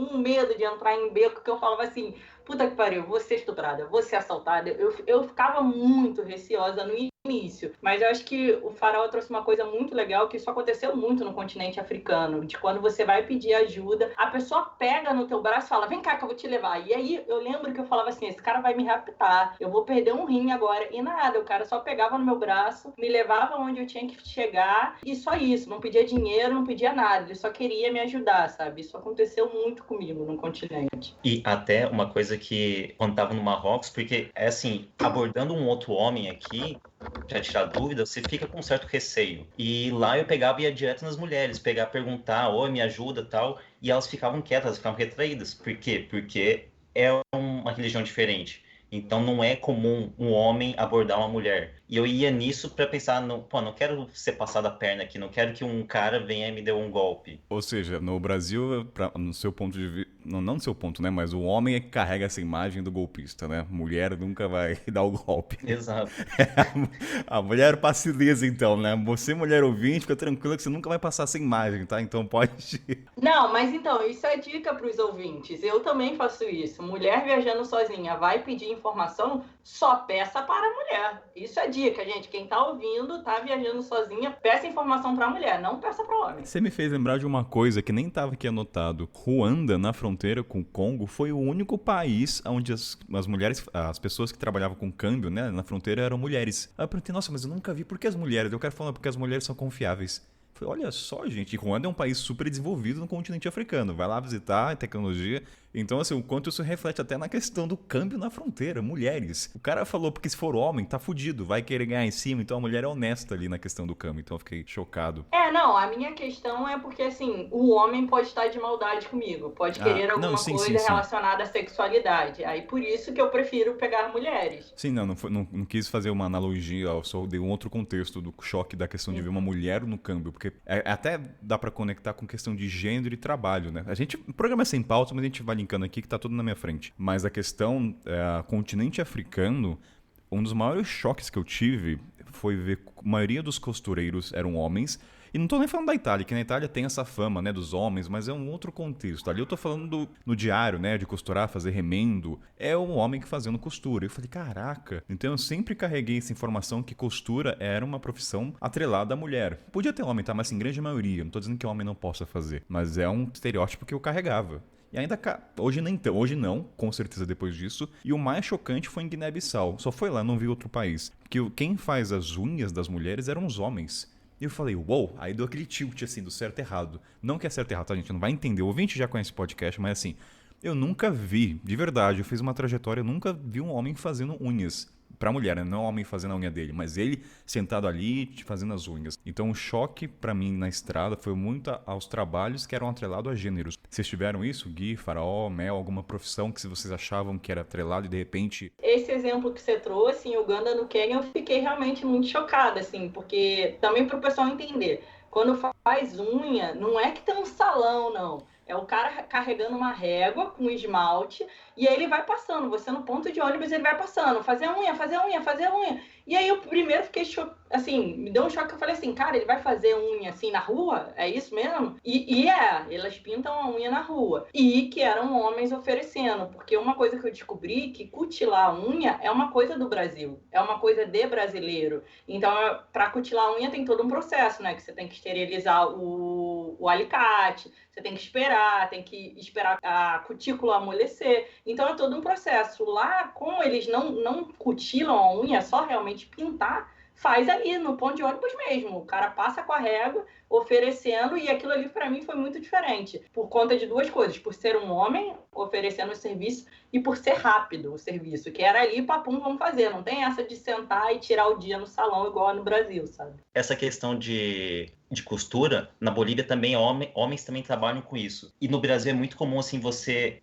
de entrar em beco, que eu falava assim, puta que pariu, vou ser estuprada, vou ser assaltada. Eu ficava muito receosa no início, mas eu acho que o Farol trouxe uma coisa muito legal, que isso aconteceu muito no continente africano, de quando você vai pedir ajuda, a pessoa pega no teu braço e fala, vem cá que eu vou te levar. E aí eu lembro que eu falava assim, esse cara vai me raptar, eu vou perder um rim agora. E nada, o cara só pegava no meu braço, me levava onde eu tinha que chegar, e só isso, não pedia dinheiro, não pedia nada, ele só queria me ajudar, sabe? Isso aconteceu muito comigo no continente. E até uma coisa que, quando tava no Marrocos, porque é assim, abordando um outro homem aqui, pra tirar dúvida, você fica com um certo receio. E lá eu pegava e ia direto nas mulheres, perguntar, oi, me ajuda, tal, e elas ficavam quietas, elas ficavam retraídas. Por quê? Porque é uma religião diferente. Então não é comum um homem abordar uma mulher. E eu ia nisso pra pensar, não quero ser passado a perna aqui, não quero que um cara venha e me dê um golpe. Ou seja, no Brasil, no seu ponto de vista, não no seu ponto, né? Mas o homem é que carrega essa imagem do golpista, né? Mulher nunca vai dar o golpe. Exato. A mulher passiviza, então, né? Você, mulher ouvinte, fica tranquila que você nunca vai passar essa imagem, tá? Então pode... Não, mas então, isso é dica pros ouvintes. Eu também faço isso. Mulher viajando sozinha vai pedir informação, só peça para a mulher. Isso é dica, gente. Quem tá ouvindo, tá viajando sozinha, peça informação pra mulher, não peça pro homem. Você me fez lembrar de uma coisa que nem tava aqui anotado. Ruanda, na fronteira com o Congo, foi o único país onde as mulheres, as pessoas que trabalhavam com câmbio, né, na fronteira eram mulheres. Aí eu perguntei, nossa, mas eu nunca vi, por que as mulheres? Eu quero falar, porque as mulheres são confiáveis. Eu falei, olha só, gente, Ruanda é um país super desenvolvido no continente africano. Vai lá visitar, tecnologia. Então, assim, o quanto isso reflete até na questão do câmbio na fronteira, mulheres. O cara falou, porque se for homem, tá fudido, vai querer ganhar em cima, então a mulher é honesta ali na questão do câmbio. Então eu fiquei chocado. Não, a minha questão é porque, assim, o homem pode estar de maldade comigo, pode querer alguma coisa relacionada à sexualidade. Aí por isso que eu prefiro pegar mulheres. Sim, não quis fazer uma analogia, eu só dei um outro contexto do choque da questão de ver uma mulher no câmbio, porque até dá pra conectar com questão de gênero e trabalho, né? O programa é sem pauta, mas a gente vai linkando aqui que tá tudo na minha frente. Mas a questão, continente africano, um dos maiores choques que eu tive foi ver que a maioria dos costureiros eram homens E não tô nem falando da Itália, que na Itália tem essa fama, né, dos homens, mas é um outro contexto. Ali eu tô falando no diário, né, de costurar, fazer remendo. É um homem que fazendo costura. Eu falei, caraca. Então eu sempre carreguei essa informação que costura era uma profissão atrelada à mulher. Podia ter homem, tá? Mas em grande maioria. Não tô dizendo que homem não possa fazer. Mas é um estereótipo que eu carregava. E ainda hoje não, com certeza depois disso. E o mais chocante foi em Guiné-Bissau. Só foi lá, não vi outro país. Porque quem faz as unhas das mulheres eram os homens. E eu falei, uou, aí deu aquele tilt assim, do certo e errado. Não que é certo e errado, tá, gente? Não vai entender. O ouvinte já conhece o podcast, mas assim, eu nunca vi, de verdade, eu fiz uma trajetória, eu nunca vi um homem fazendo unhas. Pra mulher, né? Não o homem fazendo a unha dele, mas ele sentado ali fazendo as unhas. Então o choque pra mim na estrada foi muito aos trabalhos que eram atrelados a gêneros. Vocês tiveram isso, Gui, Faraó, Mel, alguma profissão que vocês achavam que era atrelado e de repente... Esse exemplo que você trouxe em Uganda, no Quênia, eu fiquei realmente muito chocada, assim, porque também para o pessoal entender, quando faz unha, não é que tem um salão, não. É o cara carregando uma régua com esmalte e aí ele vai passando. Você no ponto de ônibus, ele vai passando. Fazer unha, fazer unha, fazer unha. E aí eu primeiro fiquei assim, me deu um choque. Eu falei assim, cara, ele vai fazer unha assim na rua? É isso mesmo? Elas pintam a unha na rua. E que eram homens oferecendo. Porque uma coisa que eu descobri, que cutilar a unha é uma coisa do Brasil. É uma coisa de brasileiro. Então, para cutilar a unha tem todo um processo, né? Que você tem que esterilizar o alicate, você tem que esperar a cutícula amolecer. Então é todo um processo. Lá, como eles não cutilam a unha, é só realmente pintar, faz ali no ponto de ônibus mesmo. O cara passa com a régua, oferecendo, e aquilo ali para mim foi muito diferente. Por conta de duas coisas. Por ser um homem oferecendo o serviço e por ser rápido o serviço. Que era ali, papum, vamos fazer. Não tem essa de sentar e tirar o dia no salão igual no Brasil, sabe? Essa questão de costura, na Bolívia também, homens também trabalham com isso. E no Brasil é muito comum, assim,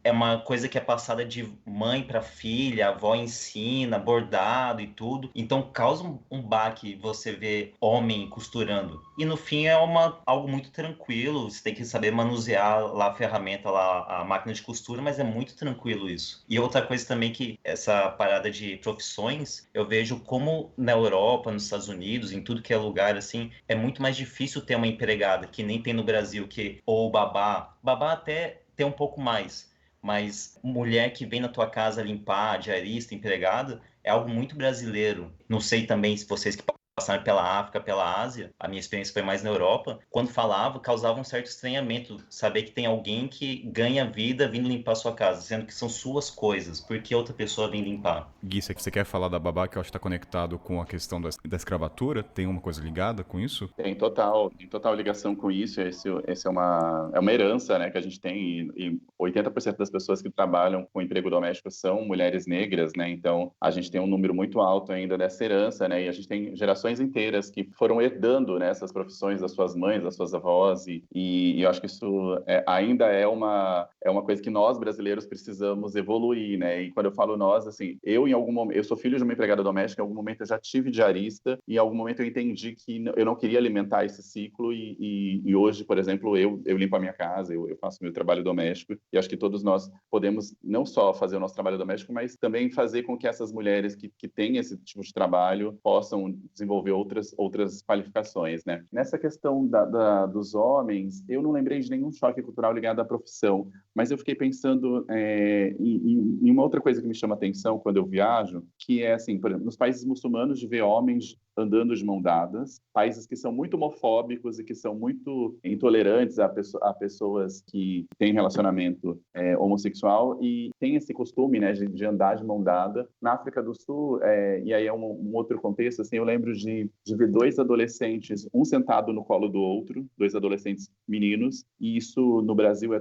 é uma coisa que é passada de mãe para filha, a avó ensina, bordado e tudo. Então causa um baque você ver homem costurando. E no fim é algo muito tranquilo, você tem que saber manusear lá a ferramenta, lá a máquina de costura, mas é muito tranquilo isso. E outra coisa também que essa parada de profissões, eu vejo como na Europa, nos Estados Unidos, em tudo que é lugar, assim, é muito mais difícil ter uma empregada, que nem tem no Brasil, ou babá até tem um pouco mais, mas mulher que vem na tua casa limpar, diarista, empregada, é algo muito brasileiro. Não sei também se vocês que passaram pela África, pela Ásia, a minha experiência foi mais na Europa, quando falava, causava um certo estranhamento, saber que tem alguém que ganha vida vindo limpar a sua casa, sendo que são suas coisas, porque outra pessoa vem limpar. Gui, você quer falar da babá, que eu acho que está conectado com a questão da escravatura? Tem uma coisa ligada com isso? Tem total ligação com isso. Esse é uma herança, né, que a gente tem, e 80% das pessoas que trabalham com emprego doméstico são mulheres negras, né, então a gente tem um número muito alto ainda dessa herança, né, e a gente tem gerações inteiras que foram herdando, né, essas profissões das suas mães, das suas avós, e eu acho que isso ainda é uma coisa que nós brasileiros precisamos evoluir, né, e quando eu falo nós, assim, em algum momento, eu sou filho de uma empregada doméstica, em algum momento eu já tive diarista, e em algum momento eu entendi que eu não queria alimentar esse ciclo, e hoje, por exemplo, eu limpo a minha casa, eu faço meu trabalho doméstico, e acho que todos nós podemos não só fazer o nosso trabalho doméstico, mas também fazer com que essas mulheres que têm esse tipo de trabalho possam desenvolver outras qualificações, né? Nessa questão dos homens, eu não lembrei de nenhum choque cultural ligado à profissão, mas eu fiquei pensando em uma outra coisa que me chama atenção quando eu viajo, que é, assim, por exemplo, nos países muçulmanos, de ver homens andando de mão dadas, países que são muito homofóbicos e que são muito intolerantes a pessoas que têm relacionamento homossexual e tem esse costume, né, de andar de mão dada. Na África do Sul, e aí é um outro contexto, assim, eu lembro de ver dois adolescentes, um sentado no colo do outro, dois adolescentes meninos, e isso no Brasil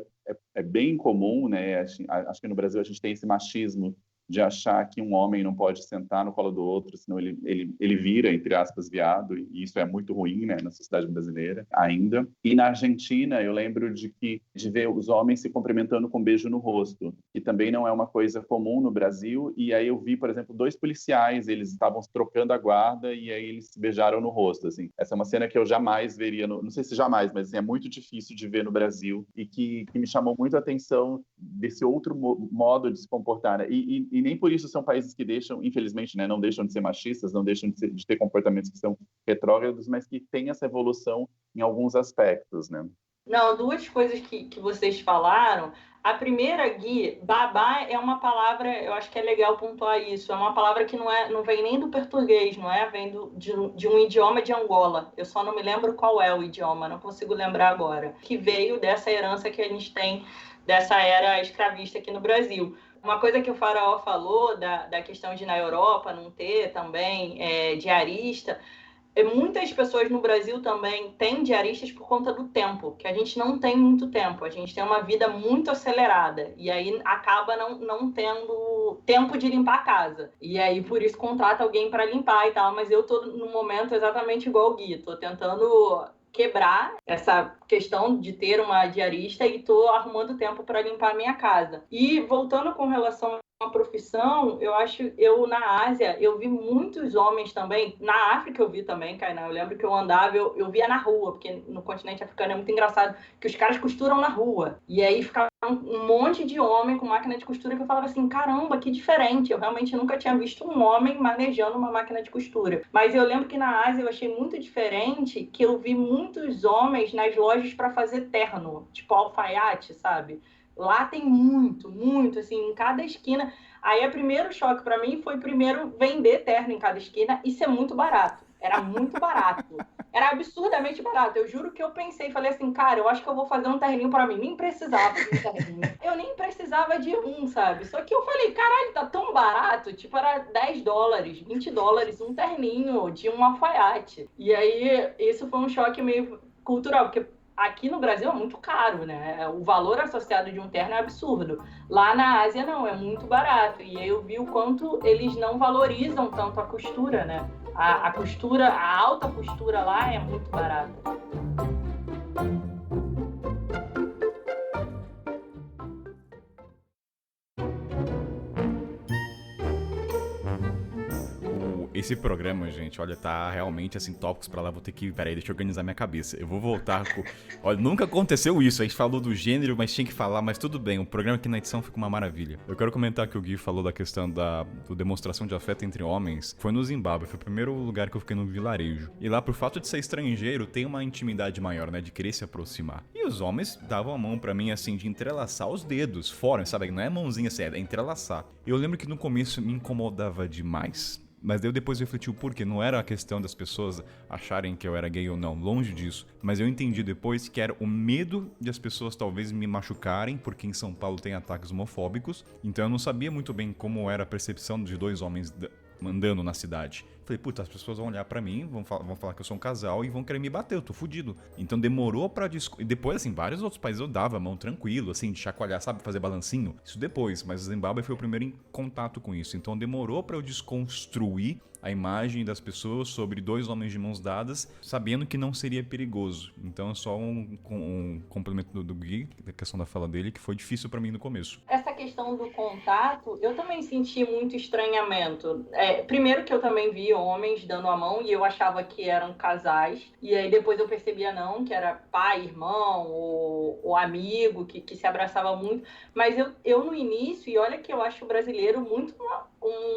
é bem comum, né? Acho que no Brasil a gente tem esse machismo de achar que um homem não pode sentar no colo do outro, senão ele vira, entre aspas, viado, e isso é muito ruim, né, na sociedade brasileira ainda. E na Argentina, eu lembro de ver os homens se cumprimentando com um beijo no rosto, que também não é uma coisa comum no Brasil, e aí eu vi, por exemplo, dois policiais, eles estavam trocando a guarda, e aí eles se beijaram no rosto, assim. Essa é uma cena que eu jamais veria, não sei se jamais, mas assim, é muito difícil de ver no Brasil, e que me chamou muito a atenção desse outro modo de se comportar, né? E e nem por isso são países que deixam, infelizmente, né, não deixam de ser machistas, não deixam de ter comportamentos que são retrógrados, mas que têm essa evolução em alguns aspectos, né? Não, duas coisas que vocês falaram. A primeira, Gui, babá é uma palavra, eu acho que é legal pontuar isso, é uma palavra que não vem nem do português, não é? Vem de um idioma de Angola. Eu só não me lembro qual é o idioma, não consigo lembrar agora. Que veio dessa herança que a gente tem dessa era escravista aqui no Brasil. Uma coisa que o Faraó falou da questão de na Europa não ter também diarista. Muitas pessoas no Brasil também têm diaristas por conta do tempo, que a gente não tem muito tempo, a gente tem uma vida muito acelerada, e aí acaba não tendo tempo de limpar a casa. E aí, por isso, contrata alguém para limpar e tal, mas eu tô no momento exatamente igual o Gui, tô tentando quebrar essa questão de ter uma diarista e tô arrumando tempo para limpar a minha casa. E voltando com relação uma profissão, eu na Ásia, eu vi muitos homens também, na África eu vi também, Kainan, eu lembro que eu andava, eu via na rua, porque no continente africano é muito engraçado, que os caras costuram na rua, e aí ficava um monte de homem com máquina de costura que eu falava assim, caramba, que diferente, eu realmente nunca tinha visto um homem manejando uma máquina de costura, mas eu lembro que na Ásia eu achei muito diferente, que eu vi muitos homens nas lojas para fazer terno, tipo alfaiate, sabe? Lá tem muito, muito, assim, em cada esquina. Aí, o primeiro choque para mim foi primeiro vender terno em cada esquina e ser muito barato. Era muito barato. Era absurdamente barato. Eu juro que eu pensei, falei assim, cara, eu acho que eu vou fazer um terninho para mim. Nem precisava de um terninho. Eu nem precisava de um, sabe? Só que eu falei, caralho, tá tão barato. Tipo, era $10, $20, um terninho de um alfaiate. E aí, isso foi um choque meio cultural, porque aqui no Brasil é muito caro, né? O valor associado de um terno é absurdo. Lá na Ásia, não, é muito barato. E aí eu vi o quanto eles não valorizam tanto a costura, né? A costura, a alta costura lá é muito barata. Esse programa, gente, olha, tá realmente assim, tópicos pra lá, vou ter que... Peraí, deixa eu organizar minha cabeça. Eu vou voltar com... Olha, nunca aconteceu isso, a gente falou do gênero, mas tinha que falar, mas tudo bem, o programa aqui na edição fica uma maravilha. Eu quero comentar que o Gui falou da questão da demonstração de afeto entre homens. Foi no Zimbábue, foi o primeiro lugar que eu fiquei no vilarejo. E lá, por fato de ser estrangeiro, tem uma intimidade maior, né, de querer se aproximar. E os homens davam a mão pra mim, assim, de entrelaçar os dedos, fora, sabe? Não é mãozinha assim, é entrelaçar. Eu lembro que no começo me incomodava demais. Mas eu depois refleti o porquê. Não era a questão das pessoas acharem que eu era gay ou não, longe disso. Mas eu entendi depois que era o medo de as pessoas talvez me machucarem, porque em São Paulo tem ataques homofóbicos. Então eu não sabia muito bem como era a percepção de dois homens andando na cidade. Falei, puta, as pessoas vão olhar pra mim, vão falar que eu sou um casal e vão querer me bater, eu tô fudido. Então demorou pra... E depois, assim, vários outros países eu dava a mão tranquilo, assim, de chacoalhar, sabe, fazer balancinho. Isso depois, mas o Zimbábue foi o primeiro em contato com isso. Então demorou pra eu desconstruir a imagem das pessoas sobre dois homens de mãos dadas, sabendo que não seria perigoso. Então é só um complemento do Gui, da questão da fala dele, que foi difícil pra mim no começo. Essa questão do contato, eu também senti muito estranhamento. Primeiro que eu também vi homens dando a mão e eu achava que eram casais. E aí depois eu percebia não, que era pai, irmão ou amigo, que se abraçava muito. Mas eu no início, e olha que eu acho o brasileiro muito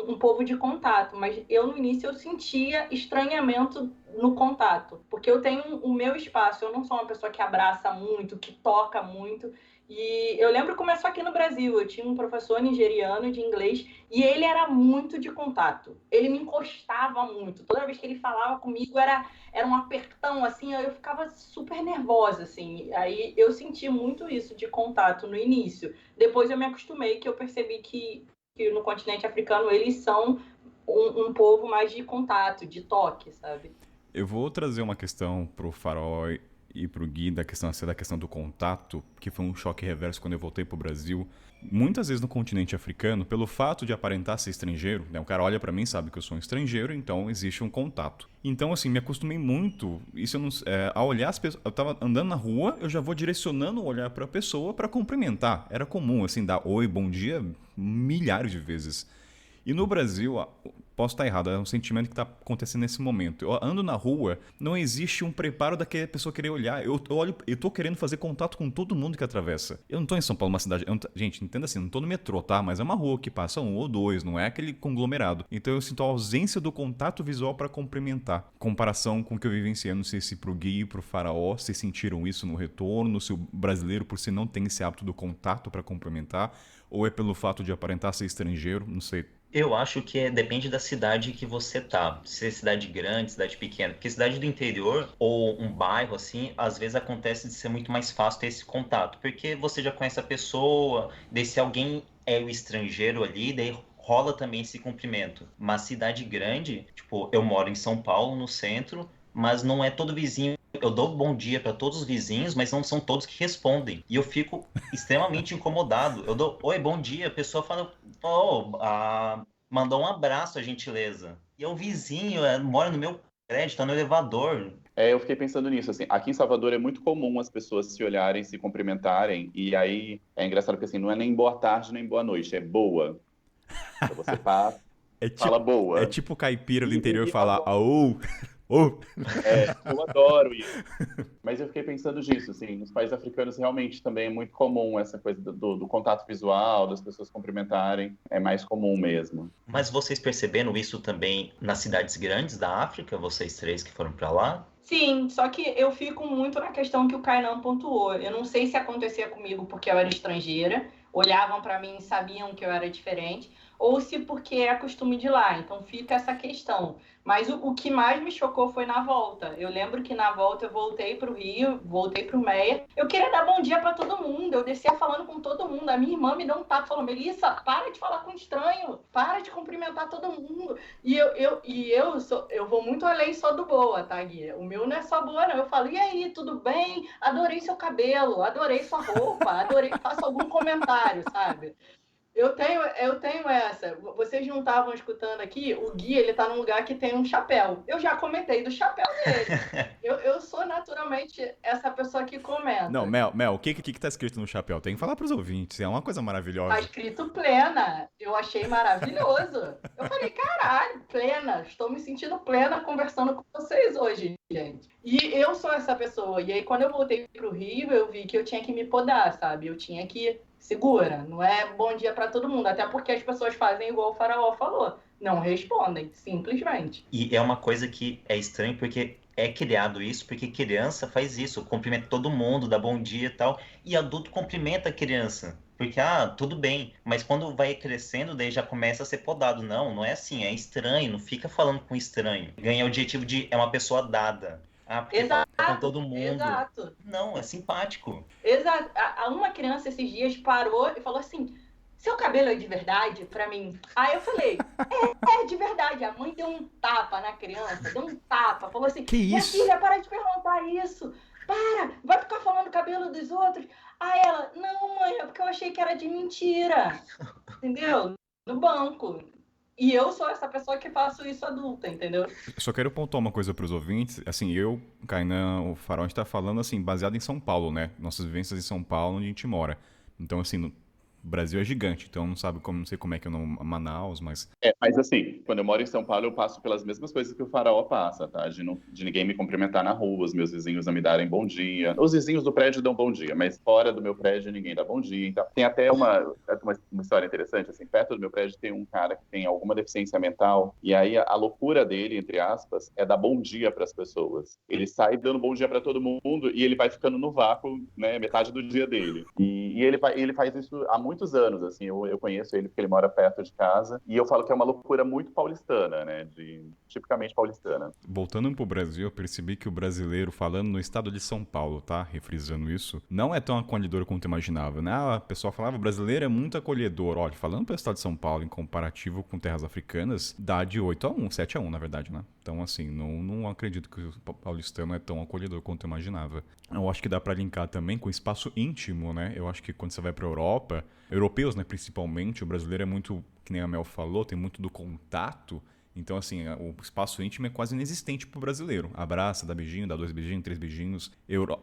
um povo de contato, mas eu no início eu sentia estranhamento no contato, porque eu tenho o meu espaço, eu não sou uma pessoa que abraça muito, que toca muito. E eu lembro que começou aqui no Brasil, eu tinha um professor nigeriano de inglês e ele era muito de contato. Ele me encostava muito. Toda vez que ele falava comigo era um apertão, assim, eu ficava super nervosa, assim. Aí eu senti muito isso de contato no início. Depois eu me acostumei, que eu percebi que no continente africano eles são um povo mais de contato, de toque, sabe? Eu vou trazer uma questão pro Faraó e pro Gui da questão do contato, que foi um choque reverso quando eu voltei pro Brasil. Muitas vezes no continente africano, pelo fato de aparentar ser estrangeiro, né, o cara olha pra mim, sabe que eu sou um estrangeiro, então existe um contato. Então, assim, me acostumei muito, isso eu não, a olhar as pessoas, eu tava andando na rua, eu já vou direcionando o olhar pra pessoa pra cumprimentar. Era comum, assim, dar oi, bom dia, milhares de vezes. E no Brasil, posso estar errado, é um sentimento que está acontecendo nesse momento. Eu ando na rua, não existe um preparo daquela pessoa querer olhar. Eu olho, eu tô querendo fazer contato com todo mundo que atravessa. Eu não tô em São Paulo, uma cidade... gente, entenda assim, não tô no metrô, tá? Mas é uma rua que passa um ou dois, não é aquele conglomerado. Então eu sinto a ausência do contato visual para cumprimentar. Comparação com o que eu vivenciei, não sei se pro Gui e pro Faraó, se sentiram isso no retorno, se o brasileiro por si não tem esse hábito do contato para cumprimentar, ou é pelo fato de aparentar ser estrangeiro, não sei. Eu acho que depende da cidade que você tá. Se é cidade grande, cidade pequena. Porque cidade do interior ou um bairro, assim, às vezes acontece de ser muito mais fácil ter esse contato. Porque você já conhece a pessoa, daí se alguém é o estrangeiro ali, daí rola também esse cumprimento. Mas cidade grande, tipo, eu moro em São Paulo, no centro, mas não é todo vizinho. Eu dou bom dia para todos os vizinhos, mas não são todos que respondem. E eu fico extremamente incomodado. Eu dou oi, bom dia, a pessoa fala, mandou um abraço, a gentileza. E é o vizinho, mora no meu prédio, tá no elevador. Eu fiquei pensando nisso, assim, aqui em Salvador é muito comum as pessoas se olharem, se cumprimentarem, e aí é engraçado porque assim, não é nem boa tarde, nem boa noite, é boa. Então você passa, fala boa. É tipo o caipira do interior falar aô. Oh. Eu adoro isso. Mas eu fiquei pensando nisso, assim, nos países africanos realmente também é muito comum essa coisa do contato visual, das pessoas cumprimentarem, é mais comum mesmo. Mas vocês perceberam isso também nas cidades grandes da África, vocês três que foram para lá? Sim, só que eu fico muito na questão que o Kainan pontuou. Eu não sei se acontecia comigo porque eu era estrangeira, olhavam para mim e sabiam que eu era diferente, ou se porque é costume de lá. Então fica essa questão. Mas o que mais me chocou foi na volta. Eu lembro que na volta eu voltei para o Rio, voltei para o Meia. Eu queria dar bom dia para todo mundo. Eu descia falando com todo mundo. A minha irmã me deu um tapa, falou: Melissa, para de falar com estranho, para de cumprimentar todo mundo. E eu vou muito além só do boa, tá, Gui? O meu não é só boa, não. Eu falo: e aí, tudo bem? Adorei seu cabelo, adorei sua roupa, adorei, faço algum comentário, sabe? Eu tenho essa. Vocês não estavam escutando aqui, o Gui, ele tá num lugar que tem um chapéu. Eu já comentei do chapéu dele. Eu sou naturalmente essa pessoa que comenta. Não, Mel, o que tá escrito no chapéu? Tem que falar pros ouvintes, é uma coisa maravilhosa. Tá escrito plena. Eu achei maravilhoso. Eu falei, caralho, plena. Estou me sentindo plena conversando com vocês hoje, gente. E eu sou essa pessoa. E aí, quando eu voltei pro Rio, eu vi que eu tinha que me podar, sabe? Eu tinha que... Segura, não é bom dia para todo mundo, até porque as pessoas fazem igual o Faraó falou, não respondem, simplesmente. E é uma coisa que é estranho porque é criado isso, porque criança faz isso, cumprimenta todo mundo, dá bom dia e tal, e adulto cumprimenta a criança. Porque, tudo bem, mas quando vai crescendo, daí já começa a ser podado. Não é assim, é estranho, não fica falando com estranho. Ganha o adjetivo de é uma pessoa dada. Porque exato, fala com todo mundo. Exato. Não, é simpático. Exato. Uma criança esses dias parou e falou assim, seu cabelo é de verdade pra mim? Aí eu falei, é de verdade. A mãe deu um tapa na criança, deu um tapa. Falou assim, que isso? Minha filha, para de perguntar isso. Vai ficar falando do cabelo dos outros. Aí ela, não mãe, é porque eu achei que era de mentira. Entendeu? No banco. E eu sou essa pessoa que faço isso adulta, entendeu? Eu só quero pontuar uma coisa pros ouvintes. Assim, Kainan, o Faraó, a gente tá falando, assim, baseado em São Paulo, né? Nossas vivências em São Paulo, onde a gente mora. Então, assim, o Brasil é gigante, então não sei como é que é Manaus, mas... Mas assim, quando eu moro em São Paulo, eu passo pelas mesmas coisas que o Faraó passa, tá? De ninguém me cumprimentar na rua, os meus vizinhos não me darem bom dia. Os vizinhos do prédio dão bom dia, mas fora do meu prédio ninguém dá bom dia. Então, tem até uma história interessante, assim, perto do meu prédio tem um cara que tem alguma deficiência mental, e aí a loucura dele, entre aspas, é dar bom dia para as pessoas. Ele sai dando bom dia para todo mundo e ele vai ficando no vácuo, né, metade do dia dele. E ele faz isso há muitos anos, assim, eu conheço ele porque ele mora perto de casa, e eu falo que é uma loucura muito paulistana, né, tipicamente paulistana. Voltando pro Brasil, eu percebi que o brasileiro, falando no estado de São Paulo, tá, refrisando isso, não é tão acolhedor quanto imaginava, né, a pessoa falava, brasileiro é muito acolhedor, olha, falando pro estado de São Paulo, em comparativo com terras africanas, dá de 8-1, 7-1, na verdade, né, então assim, não acredito que o paulistano é tão acolhedor quanto eu imaginava. Eu acho que dá pra linkar também com o espaço íntimo, né, eu acho que quando você vai pra Europa, europeus, né, principalmente, o brasileiro é muito, que nem a Mel falou, tem muito do contato, Então, assim, o espaço íntimo é quase inexistente pro brasileiro. Abraça, dá beijinho, dá 2 beijinhos, 3 beijinhos.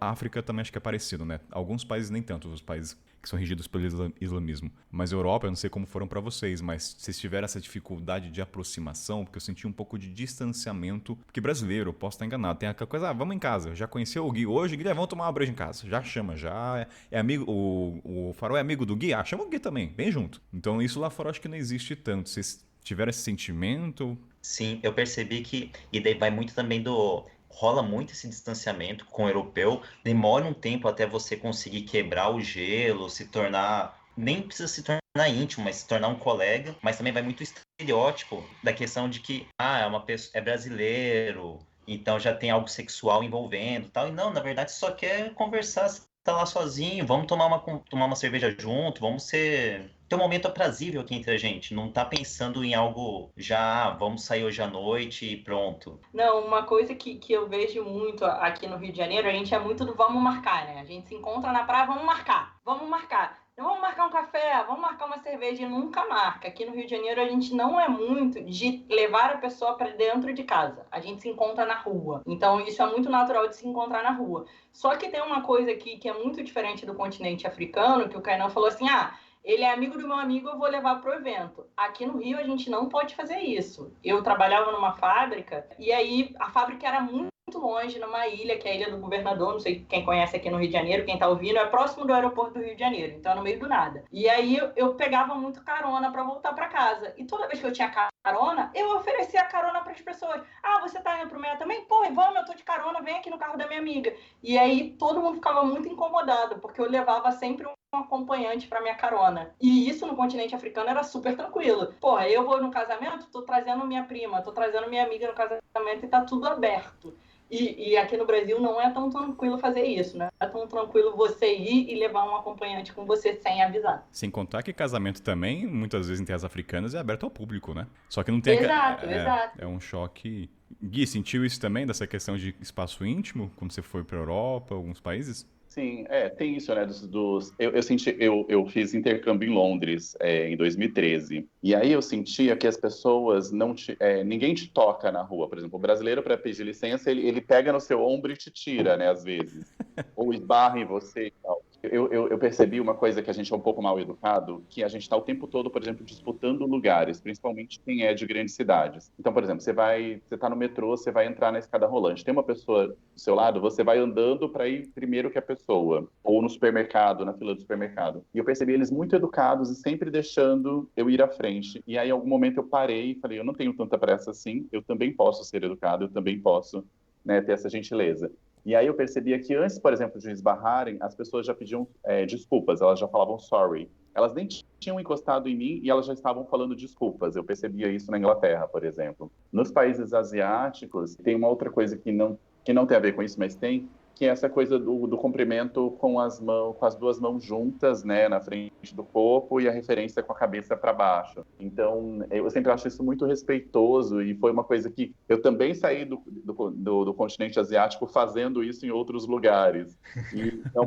África também acho que é parecido, né? Alguns países nem tanto, os países que são regidos pelo islamismo. Mas Europa, eu não sei como foram para vocês, mas vocês tiveram essa dificuldade de aproximação, porque eu senti um pouco de distanciamento, porque brasileiro, eu posso estar enganado, tem aquela coisa, vamos em casa, já conheceu o Gui hoje, Guilherme, vamos tomar uma breja em casa, já chama, já é amigo, o Farol é amigo do Gui, chama o Gui também, vem junto. Então isso lá fora eu acho que não existe tanto, vocês tiveram esse sentimento? Sim, eu percebi que, e daí vai muito também rola muito esse distanciamento com o europeu, demora um tempo até você conseguir quebrar o gelo, se tornar, nem precisa se tornar íntimo, mas se tornar um colega, mas também vai muito o estereótipo da questão de que, é uma pessoa, é brasileiro, então já tem algo sexual envolvendo, tal, e não, na verdade só quer conversar, você tá lá sozinho, vamos tomar uma cerveja junto, vamos ter um momento aprazível aqui entre a gente, não tá pensando em algo já, vamos sair hoje à noite e pronto. Não, uma coisa que eu vejo muito aqui no Rio de Janeiro, a gente é muito do vamos marcar, né? A gente se encontra na praia, vamos marcar. Então, vamos marcar um café, vamos marcar uma cerveja, e nunca marca. Aqui no Rio de Janeiro a gente não é muito de levar a pessoa para dentro de casa. A gente se encontra na rua. Então isso é muito natural de se encontrar na rua. Só que tem uma coisa aqui que é muito diferente do continente africano, que o Kainan falou assim, ele é amigo do meu amigo, eu vou levar pro evento. Aqui no Rio a gente não pode fazer isso. Eu trabalhava numa fábrica e aí a fábrica era muito longe, numa ilha, que é a Ilha do Governador, não sei quem conhece aqui no Rio de Janeiro, quem tá ouvindo, é próximo do aeroporto do Rio de Janeiro, então é no meio do nada. E aí eu pegava muito carona para voltar para casa. E toda vez que eu tinha carona, eu oferecia carona para as pessoas. Você tá indo pro meia também? Pô, vamos, eu tô de carona, vem aqui no carro da minha amiga. E aí todo mundo ficava muito incomodado, porque eu levava sempre um acompanhante para minha carona. E isso no continente africano era super tranquilo. Porra, eu vou no casamento, tô trazendo minha prima, tô trazendo minha amiga no casamento e tá tudo aberto. E aqui no Brasil não é tão tranquilo fazer isso, né? É tão tranquilo você ir e levar um acompanhante com você sem avisar. Sem contar que casamento também, muitas vezes em terras africanas, é aberto ao público, né? Só que não tem... Exato. É um choque... Gui, sentiu isso também, dessa questão de espaço íntimo, quando você foi pra Europa, alguns países? Sim, tem isso, né? Eu fiz intercâmbio em Londres em 2013. E aí eu sentia que as pessoas ninguém te toca na rua. Por exemplo, o brasileiro, para pedir licença, ele pega no seu ombro e te tira, né? Às vezes. Ou esbarra em você e tal. Eu percebi uma coisa que a gente é um pouco mal educado, que a gente está o tempo todo, por exemplo, disputando lugares, principalmente quem é de grandes cidades. Então, por exemplo, você está no metrô, você vai entrar na escada rolante. Tem uma pessoa do seu lado, você vai andando para ir primeiro que a pessoa. Ou no supermercado, na fila do supermercado. E eu percebi eles muito educados e sempre deixando eu ir à frente. E aí, em algum momento, eu parei e falei, eu não tenho tanta pressa assim, eu também posso ser educado, eu também posso, né, ter essa gentileza. E aí eu percebia que antes, por exemplo, de esbarrarem, as pessoas já pediam desculpas, elas já falavam sorry. Elas nem tinham encostado em mim e elas já estavam falando desculpas. Eu percebia isso na Inglaterra, por exemplo. Nos países asiáticos, tem uma outra coisa que não tem a ver com isso, mas tem, que é essa coisa do cumprimento com as duas mãos juntas, né, na frente do corpo e a referência com a cabeça para baixo. Então, eu sempre acho isso muito respeitoso e foi uma coisa que eu também saí do continente asiático fazendo isso em outros lugares. E é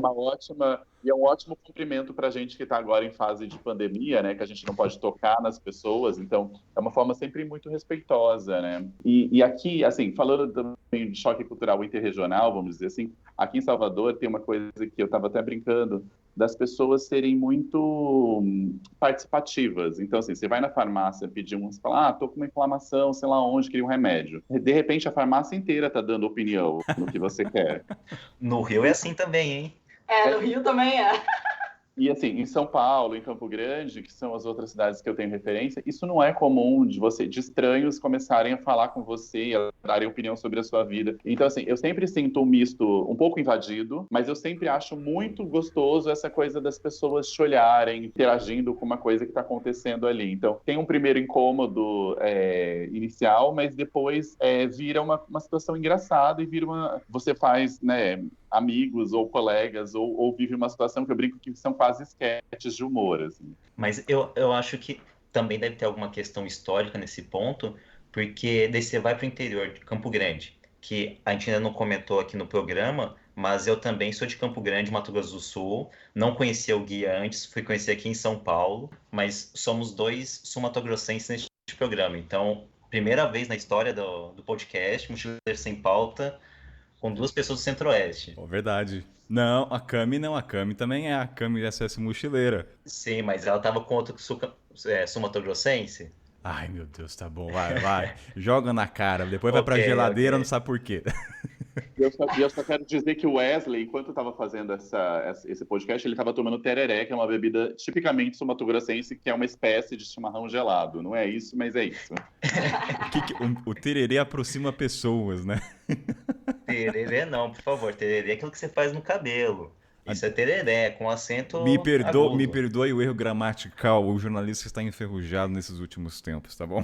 um ótimo cumprimento para a gente que está agora em fase de pandemia, né, que a gente não pode tocar nas pessoas, então é uma forma sempre muito respeitosa, né. E aqui, assim, falando também de choque cultural interregional, vamos dizer assim, aqui em Salvador tem uma coisa que eu estava até brincando, das pessoas serem muito participativas. Então, assim, você vai na farmácia pedir você fala, tô com uma inflamação, sei lá onde, queria um remédio. De repente, a farmácia inteira tá dando opinião no que você quer. No Rio é assim também, hein? No Rio também é. E assim, em São Paulo, em Campo Grande, que são as outras cidades que eu tenho referência, isso não é comum de estranhos começarem a falar com você e a darem opinião sobre a sua vida. Então, assim, eu sempre sinto um misto um pouco invadido, mas eu sempre acho muito gostoso essa coisa das pessoas te olharem, interagindo com uma coisa que está acontecendo ali. Então, tem um primeiro incômodo inicial, mas depois vira uma situação engraçada e você faz, né, amigos ou colegas, ou vive uma situação que eu brinco que são quase esquetes de humor, assim. Mas eu acho que também deve ter alguma questão histórica nesse ponto, porque daí você vai para o interior de Campo Grande, que a gente ainda não comentou aqui no programa, mas eu também sou de Campo Grande, Mato Grosso do Sul, não conhecia o Guia antes, fui conhecer aqui em São Paulo, mas somos dois sul-mato-grossenses neste programa, então Primeira vez na história do podcast, Mochileiro Sem Pauta, com 2 pessoas do Centro-Oeste. Pô, verdade. Não, a Cami não. A Cami também é a Cami SS Mochileira. Sim, mas ela tava com outro sumatogrossense. Ai, meu Deus, tá bom. Vai. Joga na cara. Depois vai pra Ok, geladeira, ok. não sabe por quê. Eu só quero dizer que o Wesley, enquanto eu estava fazendo esse podcast, ele estava tomando tereré, que é uma bebida tipicamente sumatogrossense, que é uma espécie de chimarrão gelado. Não é isso, mas é isso. O tererê aproxima pessoas, né? Tereré não, por favor. Tereré é aquilo que você faz no cabelo. Isso é tereré, com acento Me agudo. perdoe o erro gramatical. O jornalista está enferrujado nesses últimos tempos, tá bom?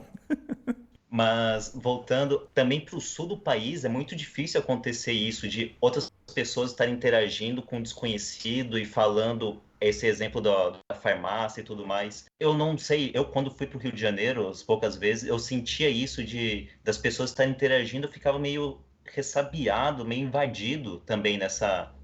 Mas voltando também para o sul do país, é muito difícil acontecer isso, de outras pessoas estarem interagindo com o desconhecido e falando esse exemplo da farmácia e tudo mais. Eu não sei, eu quando fui para o Rio de Janeiro, as poucas vezes, eu sentia isso das pessoas estarem interagindo, eu ficava meio ressabiado, meio invadido também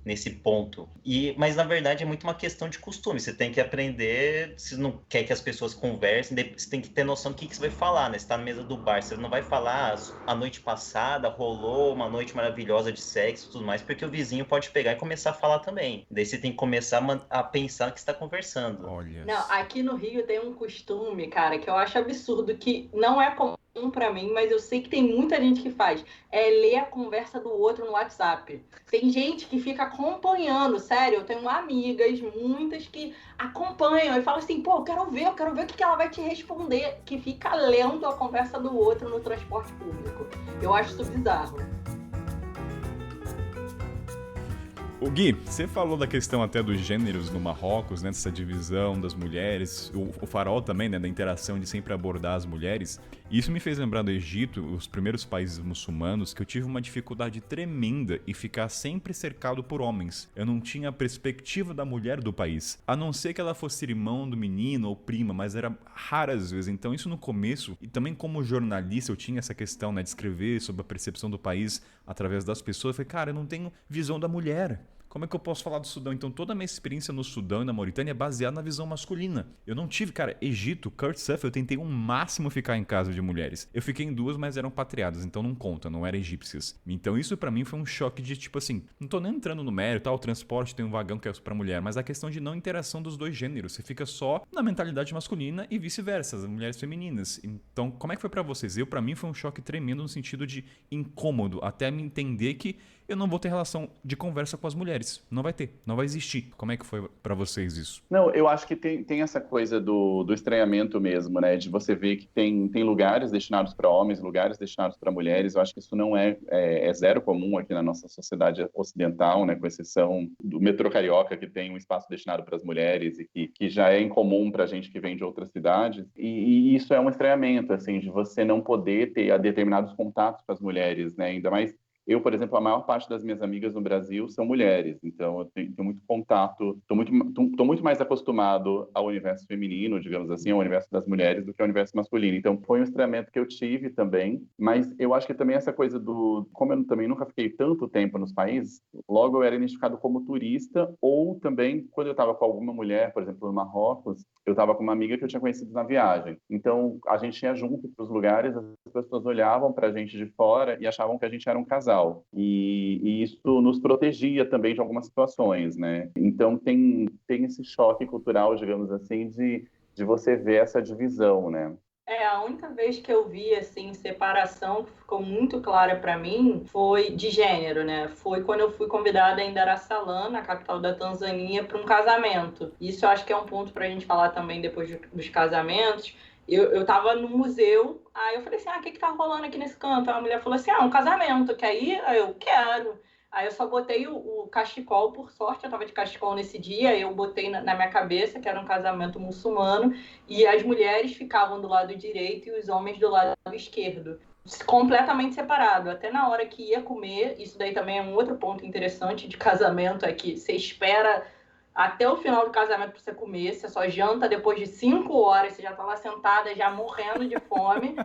nesse ponto. Mas na verdade é muito uma questão de costume. Você tem que aprender, se não quer que as pessoas conversem, você tem que ter noção do que você vai falar, né? Você tá na mesa do bar, você não vai falar a noite passada rolou uma noite maravilhosa de sexo e tudo mais, porque o vizinho pode pegar e começar a falar também. Daí você tem que começar a pensar que você está conversando. Olha. Não, aqui no Rio tem um costume, cara, que eu acho absurdo, que não é comum pra mim, mas eu sei que tem muita gente que faz, é ler a conversa do outro no WhatsApp. Tem gente que fica acompanhando, sério, eu tenho amigas, muitas que acompanham e falam assim, pô, eu quero ver o que ela vai te responder, que fica lendo a conversa do outro no transporte público. Eu acho isso bizarro. O Gui, você falou da questão até dos gêneros no Marrocos, né, dessa divisão das mulheres, o Farol também, né, da interação de sempre abordar as mulheres. E isso me fez lembrar do Egito, os primeiros países muçulmanos, que eu tive uma dificuldade tremenda em ficar sempre cercado por homens. Eu não tinha a perspectiva da mulher do país, a não ser que ela fosse irmão do menino ou prima, mas era raras vezes. Então isso no começo, e também como jornalista eu tinha essa questão, né, de escrever sobre a percepção do país através das pessoas. Eu falei, cara, eu não tenho visão da mulher. Como é que eu posso falar do Sudão? Então toda a minha experiência no Sudão e na Mauritânia é baseada na visão masculina. Eu não tive, cara, Egito, Couchsurfing, eu tentei o máximo ficar em casa de mulheres. Eu fiquei em 2, mas eram patriadas, então não conta, não eram egípcias. Então isso pra mim foi um choque de tipo assim, não tô nem entrando no mérito, o transporte tem um vagão que é pra mulher, mas a questão de não interação dos dois gêneros. Você fica só na mentalidade masculina e vice-versa, as mulheres femininas. Então como é que foi pra vocês? Pra mim foi um choque tremendo no sentido de incômodo, até me entender que eu não vou ter relação de conversa com as mulheres. Não vai ter, não vai existir. Como é que foi pra vocês isso? Não, eu acho que tem essa coisa do estranhamento mesmo, né? De você ver que tem lugares destinados para homens, lugares destinados para mulheres. Eu acho que isso não é zero comum aqui na nossa sociedade ocidental, né? Com exceção do metrô carioca, que tem um espaço destinado para as mulheres e que já é incomum para gente que vem de outras cidades. E isso é um estranhamento, assim, de você não poder ter determinados contatos com as mulheres, né? Ainda mais eu, por exemplo, a maior parte das minhas amigas no Brasil são mulheres, então eu tenho muito contato, tô muito mais acostumado ao universo feminino, digamos assim, ao universo das mulheres, do que ao universo masculino. Então foi um estranhamento que eu tive também, mas eu acho que também essa coisa como eu também nunca fiquei tanto tempo nos países, logo eu era identificado como turista, ou também, quando eu estava com alguma mulher, por exemplo, no Marrocos, eu estava com uma amiga que eu tinha conhecido na viagem. Então a gente ia junto para os lugares, as pessoas olhavam para a gente de fora e achavam que a gente era um casal. E isso nos protegia também de algumas situações, né? Então tem esse choque cultural, digamos assim, de você ver essa divisão, né? A única vez que eu vi, assim, separação que ficou muito clara para mim foi de gênero, né? Foi quando eu fui convidada em Dar es Salaam, na capital da Tanzânia, para um casamento. Isso eu acho que é um ponto para a gente falar também depois dos casamentos. Eu tava no museu, aí eu falei assim, o que tá rolando aqui nesse canto? Aí a mulher falou assim, um casamento, quer ir? Aí eu quero. Aí eu só botei o cachecol, por sorte, eu tava de cachecol nesse dia, eu botei na minha cabeça que era um casamento muçulmano, e as mulheres ficavam do lado direito e os homens do lado esquerdo. Completamente separado. Até na hora que ia comer, isso daí também é um outro ponto interessante de casamento, é que você espera até o final do casamento para você comer, você só janta depois de 5 horas, você já tá lá sentada, já morrendo de fome,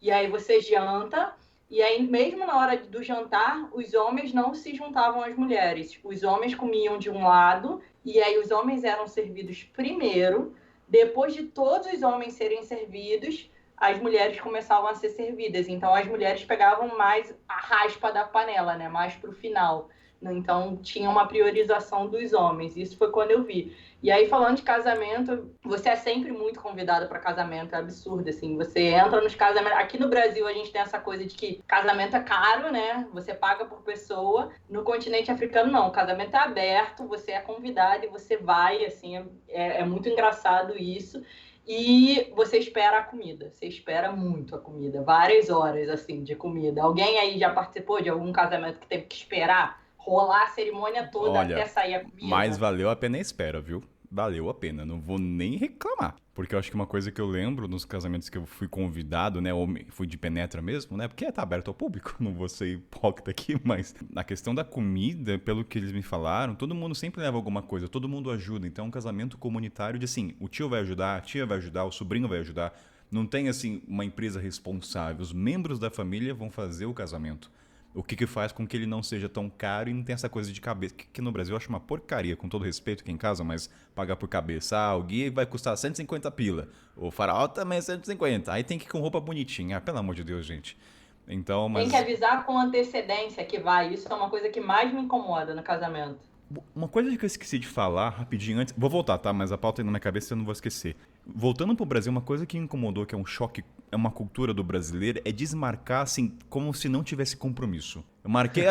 e aí você janta, e aí mesmo na hora do jantar, os homens não se juntavam às mulheres, os homens comiam de um lado, e aí os homens eram servidos primeiro, depois de todos os homens serem servidos, as mulheres começavam a ser servidas. Então, as mulheres pegavam mais a raspa da panela, né? Mais para o final. Então, tinha uma priorização dos homens. Isso foi quando eu vi. E aí, falando de casamento, você é sempre muito convidado para casamento. É absurdo, assim. Você entra nos casamentos... Aqui no Brasil, a gente tem essa coisa de que casamento é caro, né? Você paga por pessoa. No continente africano, não. O casamento é aberto, você é convidado e você vai, assim. É muito engraçado isso. E você espera a comida. Você espera muito a comida. Várias horas, assim, de comida. Alguém aí já participou de algum casamento que teve que esperar rolar a cerimônia toda até sair a comida? Mas valeu a pena a espera, viu? Valeu a pena, não vou nem reclamar. Porque eu acho que uma coisa que eu lembro nos casamentos que eu fui convidado, né, ou fui de penetra mesmo, né, porque tá aberto ao público, não vou ser hipócrita aqui, mas na questão da comida, pelo que eles me falaram, todo mundo sempre leva alguma coisa, todo mundo ajuda, então é um casamento comunitário de assim, o tio vai ajudar, a tia vai ajudar, o sobrinho vai ajudar, não tem assim uma empresa responsável, os membros da família vão fazer o casamento. O que faz com que ele não seja tão caro e não tenha essa coisa de cabeça. Que no Brasil eu acho uma porcaria, com todo respeito quem casa, mas pagar por cabeça. Ah, o guia vai custar 150 pila. O faraó também é 150. Aí tem que ir com roupa bonitinha. Ah, pelo amor de Deus, gente. Então, mas... Tem que avisar com antecedência que vai. Isso é uma coisa que mais me incomoda no casamento. Uma coisa que eu esqueci de falar rapidinho antes... Vou voltar, tá? Mas a pauta aí na minha cabeça eu não vou esquecer. Voltando pro Brasil, uma coisa que me incomodou, que é um choque, é uma cultura do brasileiro, é desmarcar, assim, como se não tivesse compromisso. Eu marquei,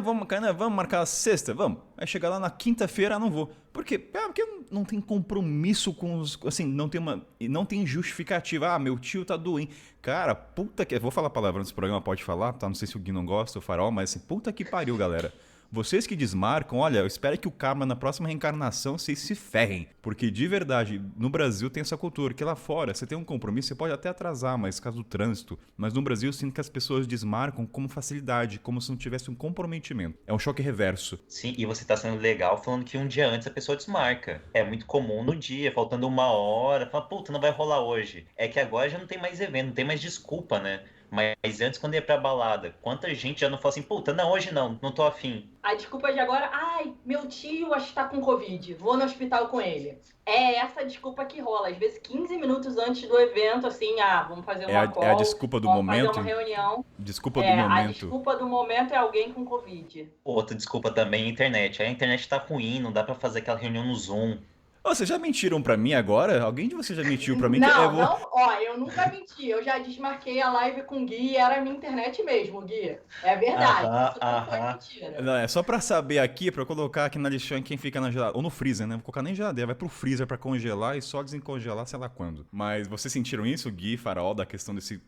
vamos marcar a sexta, vamos. Aí chegar lá na quinta-feira, não vou. Por quê? Porque não tem compromisso com os... Assim, não tem justificativa. Ah, meu tio tá doente. Cara, puta que... Vou falar palavra nesse programa, pode falar, tá? Não sei se o Gui não gosta, o Farol, mas assim, puta que pariu, galera. Vocês que desmarcam, olha, eu espero que o karma na próxima reencarnação vocês se ferrem. Porque de verdade, no Brasil tem essa cultura, que lá fora você tem um compromisso, você pode até atrasar, mas caso do trânsito. Mas no Brasil eu sinto que as pessoas desmarcam com facilidade, como se não tivesse um comprometimento. É um choque reverso. Sim, e você tá sendo legal falando que um dia antes a pessoa desmarca. É muito comum no dia, faltando uma hora, fala, puta, não vai rolar hoje. É que agora já não tem mais evento, não tem mais desculpa, né? Mas antes, quando ia pra balada, quanta gente já não fala assim, puta, não, hoje não tô afim. A desculpa de agora, ai, meu tio acho que tá com Covid, vou no hospital com ele. É essa desculpa que rola. Às vezes 15 minutos antes do evento, assim, vamos fazer uma call. É a desculpa do momento? Vamos fazer uma reunião. Desculpa do momento. A desculpa do momento é alguém com Covid. Outra desculpa também é a internet. A internet tá ruim, não dá pra fazer aquela reunião no Zoom. Vocês já mentiram pra mim agora? Alguém de vocês já mentiu pra mim? Não, eu nunca menti. Eu já desmarquei a live com o Gui e era a minha internet mesmo, Gui. É verdade. Isso não foi mentira. Não, é só pra saber aqui, pra colocar aqui na lixão quem fica na geladeira. Ou no freezer, né? Não vou colocar nem geladeira, vai pro freezer pra congelar e só desencongelar sei lá quando. Mas vocês sentiram isso, Gui, Faraó, da questão desse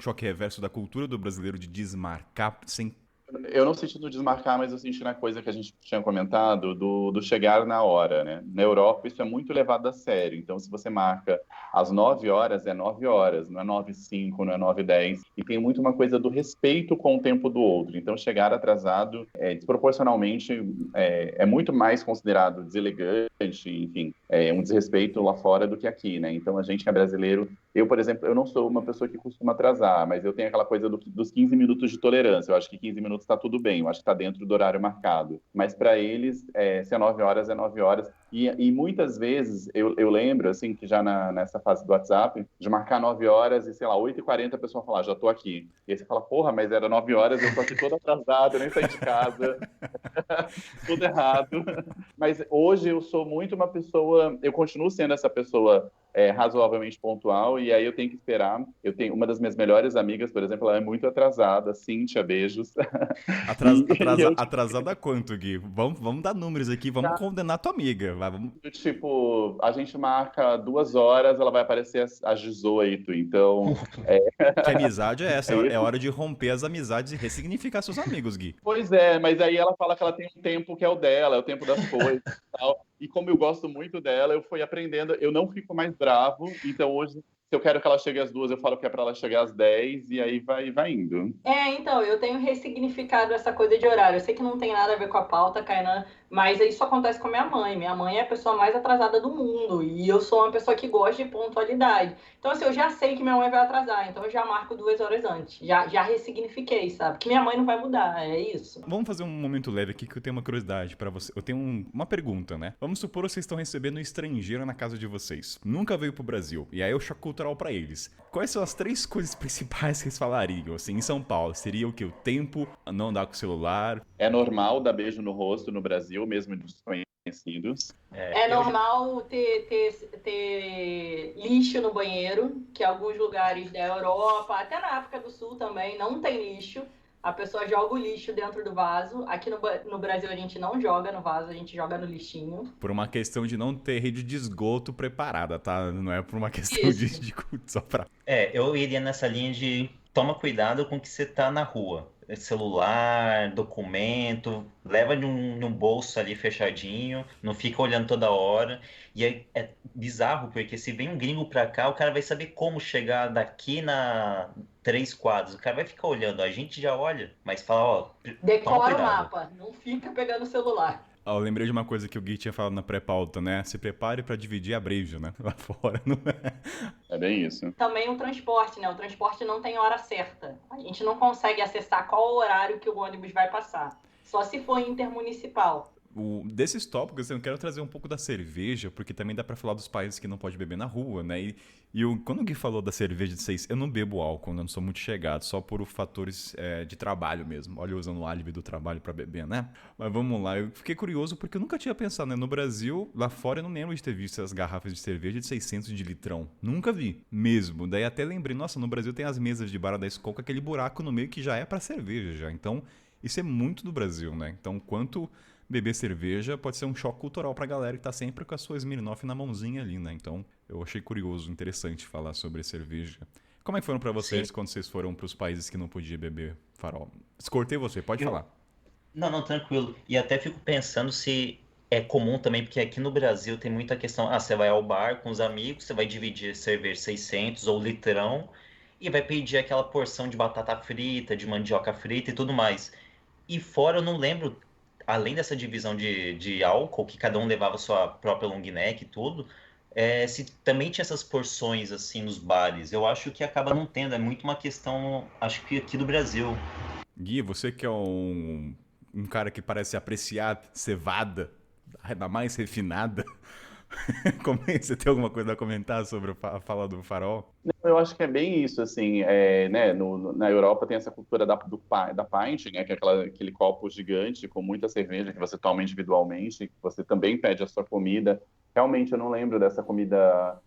choque reverso da cultura do brasileiro de desmarcar sem... Eu não senti no desmarcar, mas eu senti na coisa que a gente tinha comentado do chegar na hora, né? Na Europa isso é muito levado a sério. Então, se você marca às 9 horas, é 9 horas, não é 9h05, não é 9h10. E tem muito uma coisa do respeito com o tempo do outro. Então, chegar atrasado, desproporcionalmente, é muito mais considerado deselegante, enfim, um desrespeito lá fora do que aqui, né? Então, a gente que é brasileiro... Eu, por exemplo, eu não sou uma pessoa que costuma atrasar, mas eu tenho aquela coisa dos 15 minutos de tolerância. Eu acho que 15 minutos está tudo bem, eu acho que está dentro do horário marcado. Mas para eles, se é 9 horas, é 9 horas. E muitas vezes, eu lembro, assim, que já nessa fase do WhatsApp, de marcar 9 horas e, sei lá, 8h40 a pessoa fala, já tô aqui. E aí você fala, porra, mas era 9 horas, eu tô aqui todo atrasado, eu nem saí de casa. Tudo errado. Mas hoje eu sou muito uma pessoa, eu continuo sendo essa pessoa razoavelmente pontual, e aí eu tenho que esperar. Eu tenho uma das minhas melhores amigas, por exemplo, ela é muito atrasada, Cíntia, beijos. Atrasada quanto, Gui? Vamos dar números aqui, vamos condenar tua amiga. Vamos... Tipo, a gente marca 2 horas, ela vai aparecer às 18, então... Que amizade é essa? É hora de romper as amizades e ressignificar seus amigos, Gui. Pois é, mas aí ela fala que ela tem um tempo que é o dela, é o tempo das coisas e tal. E como eu gosto muito dela, eu fui aprendendo, eu não fico mais bravo, então hoje, se eu quero que ela chegue às 2, eu falo que é para ela chegar às 10, e aí vai indo. Então, eu tenho ressignificado essa coisa de horário. Eu sei que não tem nada a ver com a pauta, Kainan, mas isso acontece com a minha mãe. Minha mãe é a pessoa mais atrasada do mundo, e eu sou uma pessoa que gosta de pontualidade. Então, assim, eu já sei que minha mãe vai atrasar, então eu já marco 2 horas antes. Já ressignifiquei, sabe? Que minha mãe não vai mudar, é isso. Vamos fazer um momento leve aqui que eu tenho uma curiosidade pra você. Eu tenho uma pergunta, né? Vamos supor que vocês estão recebendo um estrangeiro na casa de vocês. Nunca veio pro Brasil. E aí o choque cultural para eles. Quais são as 3 coisas principais que eles falariam? Assim, em São Paulo, seria o que? O tempo, não andar com o celular? É normal dar beijo no rosto no Brasil, mesmo dos desconhecidos. É normal ter lixo no banheiro, que alguns lugares da Europa, até na África do Sul também, não tem lixo. A pessoa joga o lixo dentro do vaso. Aqui no Brasil a gente não joga no vaso, a gente joga no lixinho. Por uma questão de não ter rede de esgoto preparada, tá? Não é por uma questão de só pra... Eu iria nessa linha de toma cuidado com o que você tá na rua. Celular, documento, leva num bolso ali fechadinho, não fica olhando toda hora. E é bizarro, porque se vem um gringo pra cá, o cara vai saber como chegar daqui na 3 quadros. O cara vai ficar olhando, a gente já olha, mas fala, ó, decora o mapa, não fica pegando o celular. Eu lembrei de uma coisa que o Gui tinha falado na pré-pauta, né? Se prepare para dividir a breja, né? Lá fora, não é? É bem isso. Também o transporte, né? O transporte não tem hora certa. A gente não consegue acessar qual o horário que o ônibus vai passar. Só se for intermunicipal. Desses tópicos, eu quero trazer um pouco da cerveja, porque também dá pra falar dos países que não pode beber na rua, né? Quando o Gui falou da cerveja de 6, eu não bebo álcool, eu não sou muito chegado, só por fatores de trabalho mesmo. Olha, usando o álibi do trabalho pra beber, né? Mas vamos lá, eu fiquei curioso porque eu nunca tinha pensado, né? No Brasil, lá fora, eu não lembro de ter visto essas garrafas de cerveja de 600 de litrão. Nunca vi, mesmo. Daí até lembrei, nossa, no Brasil tem as mesas de bar da Skol com aquele buraco no meio que já é pra cerveja, já. Então, isso é muito do Brasil, né? Então, quanto beber cerveja pode ser um choque cultural pra galera que tá sempre com a sua Smirnoff na mãozinha ali, né? Então, eu achei curioso, interessante falar sobre cerveja. Como é que foram pra vocês Sim. quando vocês foram pros países que não podiam beber farol? Descortei você, pode falar. Não, tranquilo. E até fico pensando se é comum também, porque aqui no Brasil tem muita questão, você vai ao bar com os amigos, você vai dividir cerveja 600 ou litrão e vai pedir aquela porção de batata frita, de mandioca frita e tudo mais. E fora eu não lembro, além dessa divisão de álcool, que cada um levava sua própria long neck e tudo, se também tinha essas porções assim nos bares. Eu acho que acaba não tendo, é muito uma questão, acho que aqui do Brasil. Gui, você que é um cara que parece apreciar cevada, da mais refinada, você tem alguma coisa a comentar sobre a fala do Farol? Eu acho que é bem isso, assim, né, na Europa tem essa cultura da pint, né, que é aquele copo gigante com muita cerveja que você toma individualmente, que você também pede a sua comida. Realmente eu não lembro dessa comida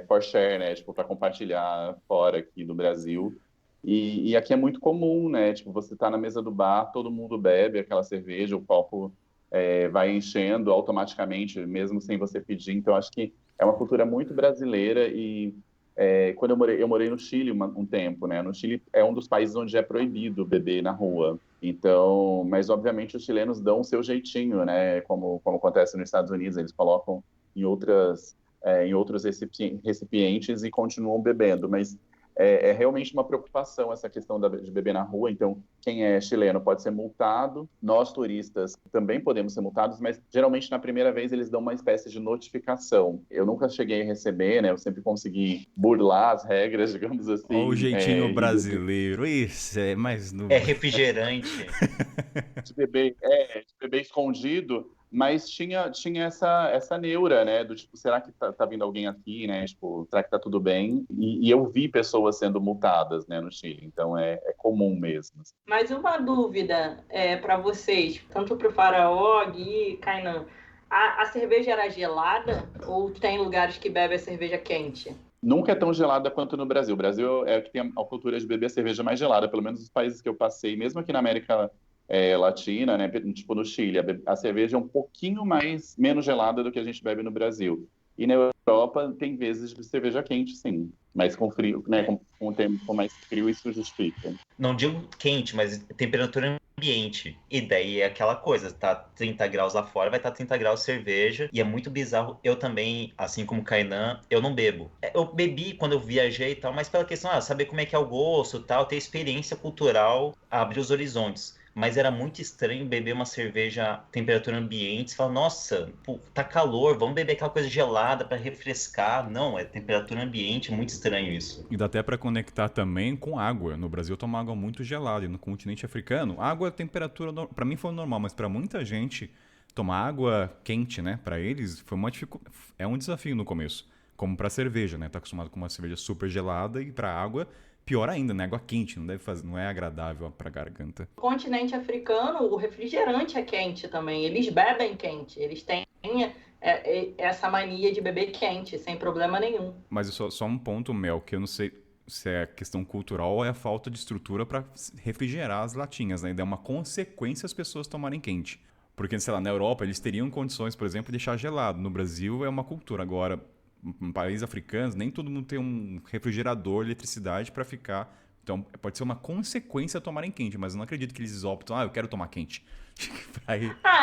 for share, né, tipo, para compartilhar fora aqui do Brasil. E aqui é muito comum, né, tipo, você tá na mesa do bar, todo mundo bebe aquela cerveja, o copo vai enchendo automaticamente, mesmo sem você pedir. Então, acho que é uma cultura muito brasileira e quando eu morei no Chile um tempo, né? No Chile é um dos países onde é proibido beber na rua. Então, mas obviamente os chilenos dão o seu jeitinho, né? Como acontece nos Estados Unidos, eles colocam em outros recipientes e continuam bebendo. Mas é realmente uma preocupação essa questão de beber na rua. Então, quem é chileno pode ser multado. Nós, turistas, também podemos ser multados, mas geralmente na primeira vez eles dão uma espécie de notificação. Eu nunca cheguei a receber, né? Eu sempre consegui burlar as regras, digamos assim. Olha o jeitinho brasileiro. Isso, é mais... É refrigerante. De beber escondido. Mas tinha essa neura, né, do tipo, será que tá vindo alguém aqui, né, tipo, será que tá tudo bem? E eu vi pessoas sendo multadas, né, no Chile, então é comum mesmo. Mas uma dúvida para vocês, tanto pro Faraó e Kainan, a cerveja era gelada ou tem lugares que bebem a cerveja quente? Nunca é tão gelada quanto no Brasil. O Brasil é o que tem a cultura de beber a cerveja mais gelada, pelo menos nos países que eu passei, mesmo aqui na América Latina, né? Tipo no Chile, a cerveja é um pouquinho menos gelada do que a gente bebe no Brasil. E na Europa tem vezes de cerveja quente, sim, mas com frio, né? Com um tempo mais frio, isso justifica. Não digo quente, mas temperatura ambiente. E daí é aquela coisa, tá 30 graus lá fora, vai estar 30 graus cerveja, e é muito bizarro. Eu também, assim como o Kainan, eu não bebo. Eu bebi quando eu viajei e tal, mas pela questão, saber como é que é o gosto e tal, ter experiência cultural, abrir os horizontes. Mas era muito estranho beber uma cerveja a temperatura ambiente. Você fala, nossa, pô, tá calor, vamos beber aquela coisa gelada para refrescar. Não, é temperatura ambiente, muito estranho isso. E dá até para conectar também com água. No Brasil toma água muito gelada e no continente africano, água, a temperatura, para mim foi normal, mas para muita gente, tomar água quente, né, para eles, foi é um desafio no começo. como pra cerveja, né? Tá acostumado com uma cerveja super gelada e pra água, pior ainda, né? Água quente, não é agradável pra garganta. No continente africano, o refrigerante é quente também. Eles bebem quente. Eles têm essa mania de beber quente, sem problema nenhum. Mas só um ponto, Mel, que eu não sei se é questão cultural ou é a falta de estrutura para refrigerar as latinhas, né? E é uma consequência as pessoas tomarem quente. Porque, sei lá, na Europa eles teriam condições, por exemplo, de deixar gelado. No Brasil é uma cultura. Agora, em países africanos, nem todo mundo tem um refrigerador, eletricidade para ficar. Então, pode ser uma consequência tomarem quente, mas eu não acredito que eles optam, eu quero tomar quente.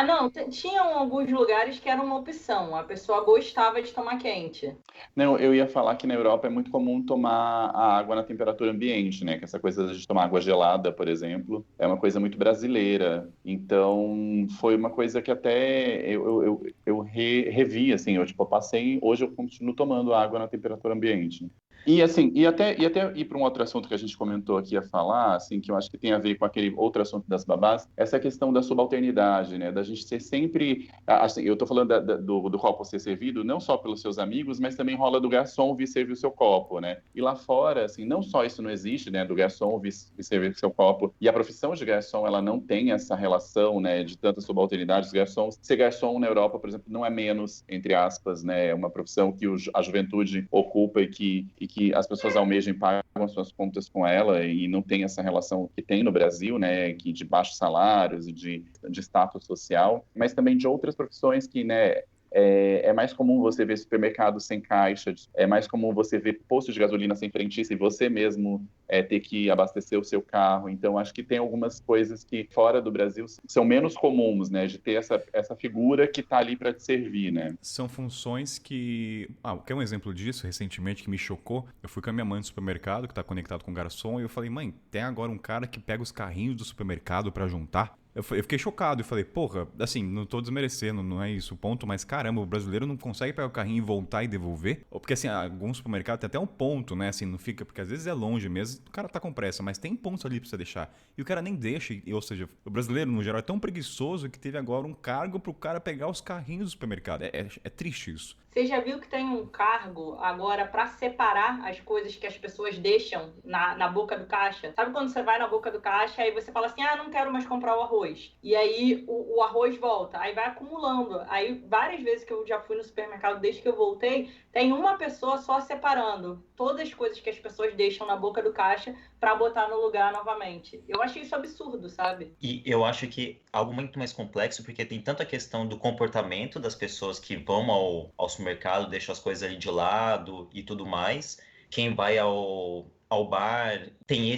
Não, tinham alguns lugares que era uma opção, a pessoa gostava de tomar quente. Não, eu ia falar que na Europa é muito comum tomar a água na temperatura ambiente, né? Que essa coisa de tomar água gelada, por exemplo, é uma coisa muito brasileira. Então, foi uma coisa que até eu revi, assim, eu passei, hoje eu continuo tomando água na temperatura ambiente. E assim, e até ir para um outro assunto que a gente comentou aqui a falar, assim, que eu acho que tem a ver com aquele outro assunto das babás, essa questão da subalternidade, né? Da gente ser sempre, assim, eu estou falando do copo ser servido não só pelos seus amigos, mas também rola do garçom vir servir o seu copo, né? E lá fora, assim, não só isso não existe, né? Do garçom vir servir o seu copo, e a profissão de garçom, ela não tem essa relação, né? De tanta subalternidade. Os garçons, ser garçom na Europa, por exemplo, não é menos, entre aspas, né? É uma profissão que a juventude ocupa e que as pessoas almejam e pagam suas contas com ela e não tem essa relação que tem no Brasil, né, que de baixos salários e de status social, mas também de outras profissões que, né, é mais comum você ver supermercado sem caixa, é mais comum você ver posto de gasolina sem frentista e você mesmo ter que abastecer o seu carro. Então, acho que tem algumas coisas que fora do Brasil são menos comuns, né? De ter essa figura que está ali para te servir, né? São funções que... quer um exemplo disso, recentemente, que me chocou? Eu fui com a minha mãe no supermercado, que está conectado com o garçom, e eu falei, mãe, tem agora um cara que pega os carrinhos do supermercado para juntar? Eu fiquei chocado e falei, porra, assim, não tô desmerecendo, não é isso o ponto, mas caramba, o brasileiro não consegue pegar o carrinho e voltar e devolver? Ou porque, assim, alguns supermercados tem até um ponto, né, assim, não fica, porque às vezes é longe mesmo, o cara tá com pressa, mas tem pontos ali pra você deixar. E o cara nem deixa, ou seja, o brasileiro, no geral, é tão preguiçoso que teve agora um cargo pro cara pegar os carrinhos do supermercado. É triste isso. Você já viu que tem um cargo agora para separar as coisas que as pessoas deixam na boca do caixa? Sabe quando você vai na boca do caixa e você fala assim, não quero mais comprar o arroz. E aí o arroz volta, aí vai acumulando. Aí várias vezes que eu já fui no supermercado desde que eu voltei, tem uma pessoa só separando todas as coisas que as pessoas deixam na boca do caixa para botar no lugar novamente. Eu achei isso absurdo, sabe? E eu acho que algo muito mais complexo, porque tem tanta questão do comportamento das pessoas que vão ao supermercado, deixam as coisas ali de lado e tudo mais. Quem vai ao bar tem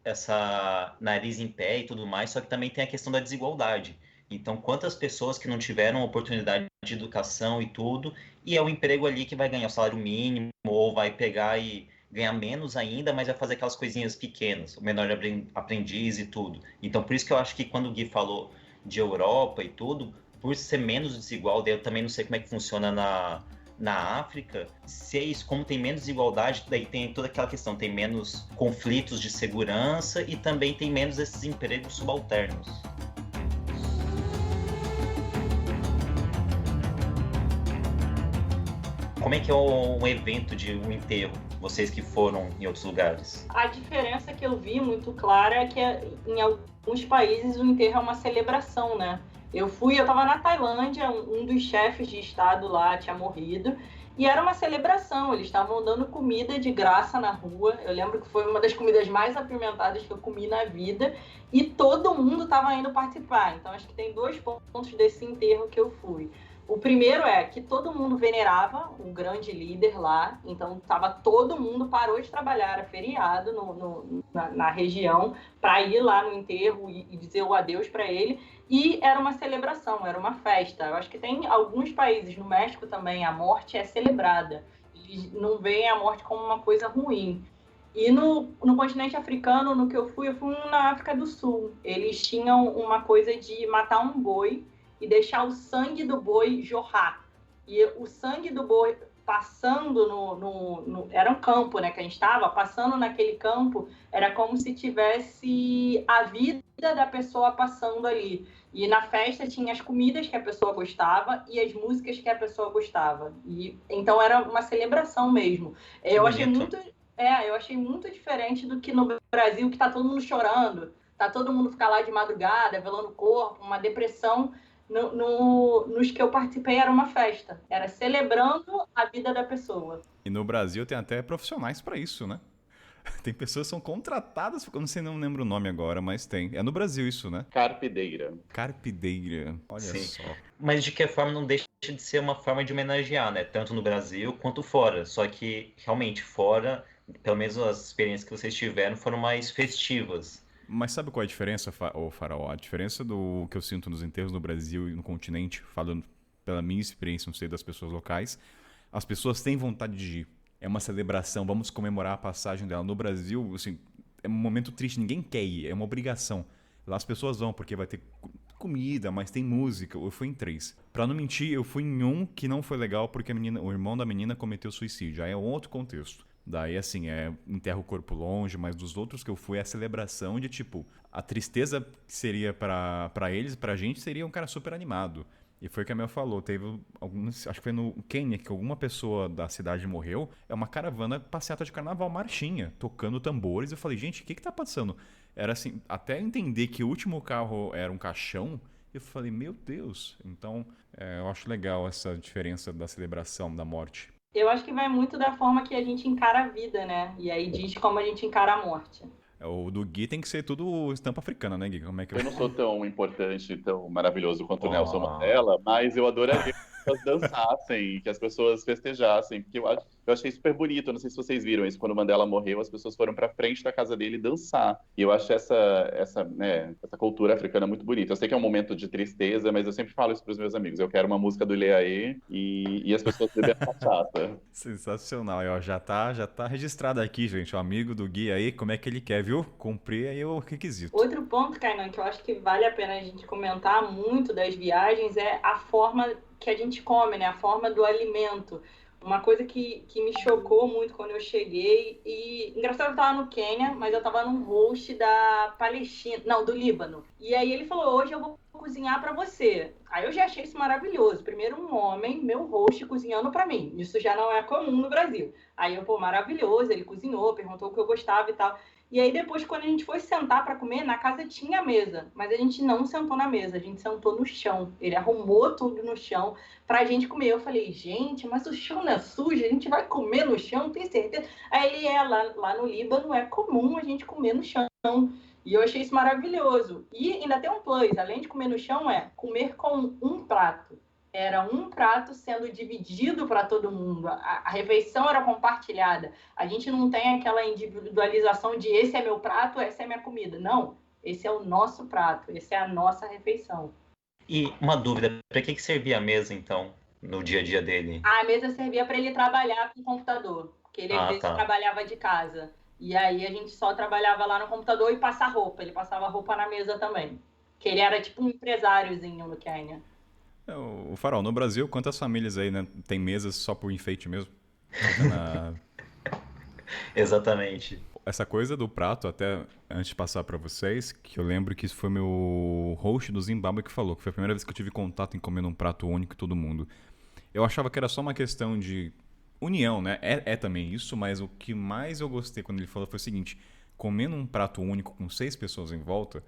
essa nariz em pé e tudo mais, só que também tem a questão da desigualdade. Então, quantas pessoas que não tiveram oportunidade de educação e tudo, e é o emprego ali que vai ganhar o salário mínimo, ou vai pegar e ganhar menos ainda, mas vai fazer aquelas coisinhas pequenas, o menor aprendiz e tudo. Então, por isso que eu acho que quando o Gui falou de Europa e tudo, por ser menos desigual, eu também não sei como é que funciona na África, se é isso, como tem menos desigualdade, daí tem toda aquela questão, tem menos conflitos de segurança e também tem menos esses empregos subalternos. Como é que é um evento de um enterro, vocês que foram em outros lugares? A diferença que eu vi muito clara é que em alguns países o enterro é uma celebração, né? Eu estava na Tailândia, um dos chefes de estado lá tinha morrido, e era uma celebração, eles estavam dando comida de graça na rua. Eu lembro que foi uma das comidas mais apimentadas que eu comi na vida, e todo mundo estava indo participar. Então acho que tem 2 pontos desse enterro que eu fui. O primeiro é que todo mundo venerava o grande líder lá, então todo mundo parou de trabalhar, era feriado na região, para ir lá no enterro e dizer o adeus para ele. E era uma celebração, era uma festa. Eu acho que tem alguns países, no México também, a morte é celebrada. Eles não veem a morte como uma coisa ruim. E no continente africano, no que eu fui na África do Sul. Eles tinham uma coisa de matar um boi e deixar o sangue do boi jorrar. E o sangue do boi passando era um campo, né, que a gente estava, passando naquele campo, era como se tivesse a vida da pessoa passando ali. E na festa tinha as comidas que a pessoa gostava e as músicas que a pessoa gostava. E então era uma celebração mesmo. Eu achei muito diferente do que no Brasil, que tá todo mundo chorando, tá todo mundo ficar lá de madrugada, velando o corpo, uma depressão. Nos que eu participei era uma festa. Era celebrando a vida da pessoa. E no Brasil tem até profissionais pra isso, né? Tem pessoas que são contratadas, eu não sei, não lembro o nome agora, mas tem. É no Brasil isso, né? Carpideira. Carpideira, olha Sim. só. Mas de que forma não deixa de ser uma forma de homenagear, né? Tanto no Brasil quanto fora. Só que realmente fora, pelo menos as experiências que vocês tiveram foram mais festivas. Mas sabe qual é a diferença, Faraó? A diferença do que eu sinto nos enterros no Brasil e no continente, falando pela minha experiência, não sei das pessoas locais, as pessoas têm vontade de ir. É uma celebração, vamos comemorar a passagem dela. No Brasil, assim, é um momento triste, ninguém quer ir, é uma obrigação. Lá as pessoas vão porque vai ter comida, mas tem música. Eu fui em 3. Pra não mentir, eu fui em um que não foi legal porque o irmão da menina cometeu suicídio. Aí é outro contexto. Daí, assim, enterra o corpo longe, mas dos outros que eu fui é a celebração de, tipo, a tristeza que seria pra eles, pra gente, seria um cara super animado. E foi o que a Mel falou, teve alguns, acho que foi no Quênia que alguma pessoa da cidade morreu, é uma caravana passeata de carnaval, marchinha, tocando tambores. Eu falei, gente, o que tá passando? Era assim, até entender que o último carro era um caixão, eu falei, meu Deus. Então, eu acho legal essa diferença da celebração da morte. Eu acho que vai muito da forma que a gente encara a vida, né? E aí diz como a gente encara a morte. O do Gui tem que ser tudo estampa africana, né, Gui? Como é que Eu não sou tão importante, tão maravilhoso quanto o Nelson Mandela, mas eu adoraria que as pessoas dançassem, que as pessoas festejassem, porque eu achei super bonito. Eu não sei se vocês viram isso, quando o Mandela morreu, as pessoas foram pra frente da casa dele dançar. E eu acho essa cultura africana muito bonita. Eu sei que é um momento de tristeza, mas eu sempre falo isso pros meus amigos. Eu quero uma música do Ileaê e as pessoas bebem a cachaça. Sensacional. Ó, já tá registrado aqui, gente. O amigo do Gui aí, como é que ele quer, viu? Cumprir aí o requisito. Outro ponto, Kainan, que eu acho que vale a pena a gente comentar muito das viagens é a forma que a gente come, né? A forma do alimento. Uma coisa que me chocou muito quando eu cheguei, e engraçado, eu estava no Quênia, mas eu estava num host da Palestina, não, do Líbano. E aí ele falou, hoje eu vou cozinhar para você. Aí eu já achei isso maravilhoso. Primeiro um homem, meu host, cozinhando para mim. Isso já não é comum no Brasil. Aí eu, maravilhoso, ele cozinhou, perguntou o que eu gostava e tal. E aí depois, quando a gente foi sentar para comer, na casa tinha mesa, mas a gente não sentou na mesa, a gente sentou no chão. Ele arrumou tudo no chão pra gente comer. Eu falei, gente, mas o chão não é sujo? A gente vai comer no chão, tem certeza? Aí ele lá no Líbano é comum a gente comer no chão. E eu achei isso maravilhoso. E ainda tem um plus, além de comer no chão, é comer com um prato. Era um prato sendo dividido para todo mundo. A refeição era compartilhada. A gente não tem aquela individualização de esse é meu prato, essa é minha comida. Não, esse é o nosso prato, essa é a nossa refeição. E uma dúvida, para que servia a mesa, então, no dia a dia dele? A mesa servia para ele trabalhar com o computador, porque ele às vezes trabalhava de casa. E aí a gente só trabalhava lá no computador e passar roupa. Ele passava roupa na mesa também. Que ele era tipo um empresáriozinho no Quênia. O Farol, no Brasil, quantas famílias aí, né, tem mesas só por enfeite mesmo? Exatamente. Essa coisa do prato, até antes de passar pra vocês, que eu lembro que isso foi meu host do Zimbábue que falou, que foi a primeira vez que eu tive contato em comer um prato único todo mundo. Eu achava que era só uma questão de união, né? É também isso, mas o que mais eu gostei quando ele falou foi o seguinte, comendo um prato único com 6 pessoas em volta,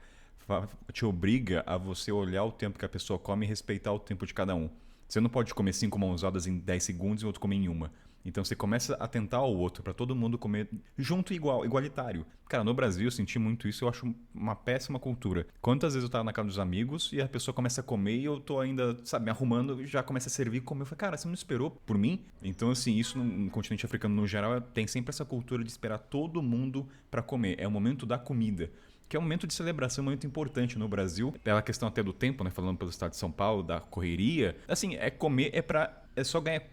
te obriga a você olhar o tempo que a pessoa come e respeitar o tempo de cada um. Você não pode comer 5 mãozadas em 10 segundos e o outro comer em 1. Então você começa a tentar ao outro, para todo mundo comer junto e igualitário. Cara, no Brasil eu senti muito isso, eu acho uma péssima cultura. Quantas vezes eu tava na casa dos amigos e a pessoa começa a comer e eu tô ainda, sabe, me arrumando, já começa a servir e comer. Eu falei, cara, você não esperou por mim? Então, assim, isso no continente africano no geral tem sempre essa cultura de esperar todo mundo para comer. É o momento da comida. Que é um momento de celebração muito importante no Brasil, pela questão até do tempo, né, falando pelo estado de São Paulo, da correria. Assim, comer é pra é só ganhar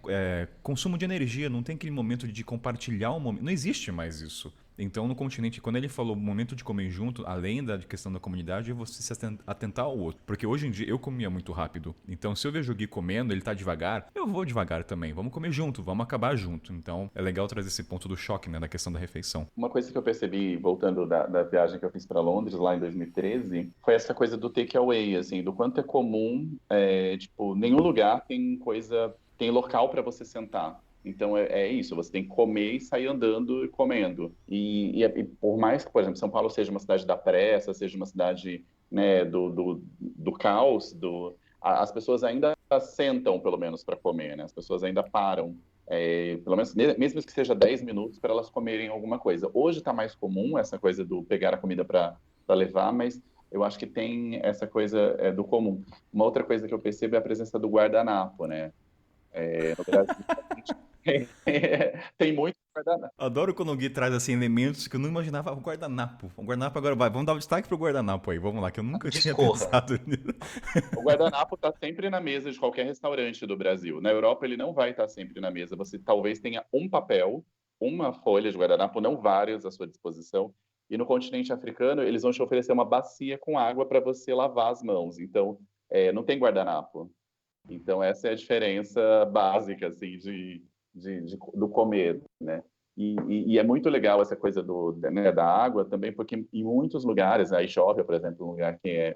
consumo de energia, não tem aquele momento de compartilhar um momento. Não existe mais isso. Então, no continente, quando ele falou momento de comer junto, além da questão da comunidade, é você se atentar ao outro. Porque hoje em dia eu comia muito rápido. Então, se eu vejo o Gui comendo, ele tá devagar, eu vou devagar também. Vamos comer junto, vamos acabar junto. Então, é legal trazer esse ponto do choque, né, da questão da refeição. Uma coisa que eu percebi, voltando da viagem que eu fiz para Londres, lá em 2013, foi essa coisa do takeaway, assim, do quanto é comum, tipo, nenhum lugar tem local para você sentar. Então é isso, você tem que comer e sair andando e comendo. E por mais que, por exemplo, São Paulo seja uma cidade da pressa, seja uma cidade, né, do caos, as pessoas ainda sentam, pelo menos, para comer, né? As pessoas ainda param, pelo menos, mesmo que seja 10 minutos, para elas comerem alguma coisa. Hoje está mais comum essa coisa do pegar a comida para levar, mas eu acho que tem essa coisa do comum. Uma outra coisa que eu percebo é a presença do guardanapo, né? No Brasil, tem muito guardanapo. Adoro quando o Gui traz assim elementos que eu não imaginava. O guardanapo. O guardanapo agora vai. Vamos dar um destaque pro guardanapo aí. Vamos lá, que eu nunca tinha pensado nisso. O guardanapo está sempre na mesa de qualquer restaurante do Brasil. Na Europa ele não vai estar sempre na mesa. Você talvez tenha um papel, uma folha de guardanapo, não várias à sua disposição. E no continente africano eles vão te oferecer uma bacia com água para você lavar as mãos. Então não tem guardanapo. Então essa é a diferença básica assim do comer, né? E é muito legal essa coisa né, da água também, porque em muitos lugares, a Etiópia, por exemplo, um lugar que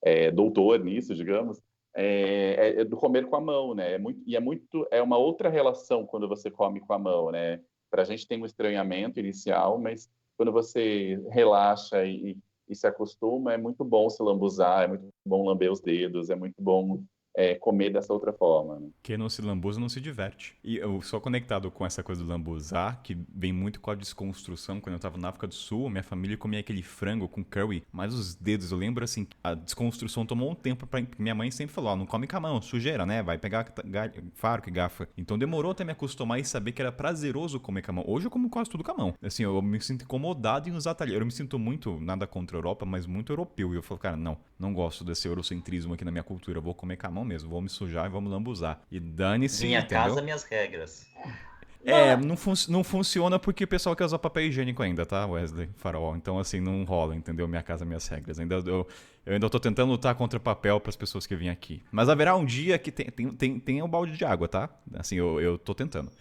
é doutor nisso, digamos, é do comer com a mão, né? É uma outra relação quando você come com a mão, né? Para a gente tem um estranhamento inicial, mas quando você relaxa e se acostuma, é muito bom se lambuzar, é muito bom lamber os dedos, é muito bom comer dessa outra forma, né? Quem não se lambuza não se diverte. E eu sou conectado com essa coisa do lambuzar, que vem muito com a desconstrução. Quando eu tava na África do Sul, minha família comia aquele frango com curry, mas os dedos, eu lembro assim, a desconstrução tomou um tempo pra... Minha mãe sempre falou, não come com a mão, sujeira, né? Vai pegar farco e gafa. Então demorou até me acostumar e saber que era prazeroso comer com a mão. Hoje eu como quase tudo com a mão. Assim, eu me sinto incomodado em usar talher. Eu me sinto muito, nada contra a Europa, mas muito europeu. E eu falo, cara, não gosto desse eurocentrismo aqui na minha cultura. Eu vou comer com a mão mesmo, vou me sujar e vamos lambuzar. E dane-se, Minha entendeu? casa, minhas regras. Não funciona porque o pessoal quer usar papel higiênico ainda, tá, Wesley Farol? Então, assim, não rola, entendeu? Minha casa, minhas regras. Eu ainda tô tentando lutar contra papel pras pessoas que vêm aqui. Mas haverá um dia que tem um balde de água, tá? Assim, eu tô tentando.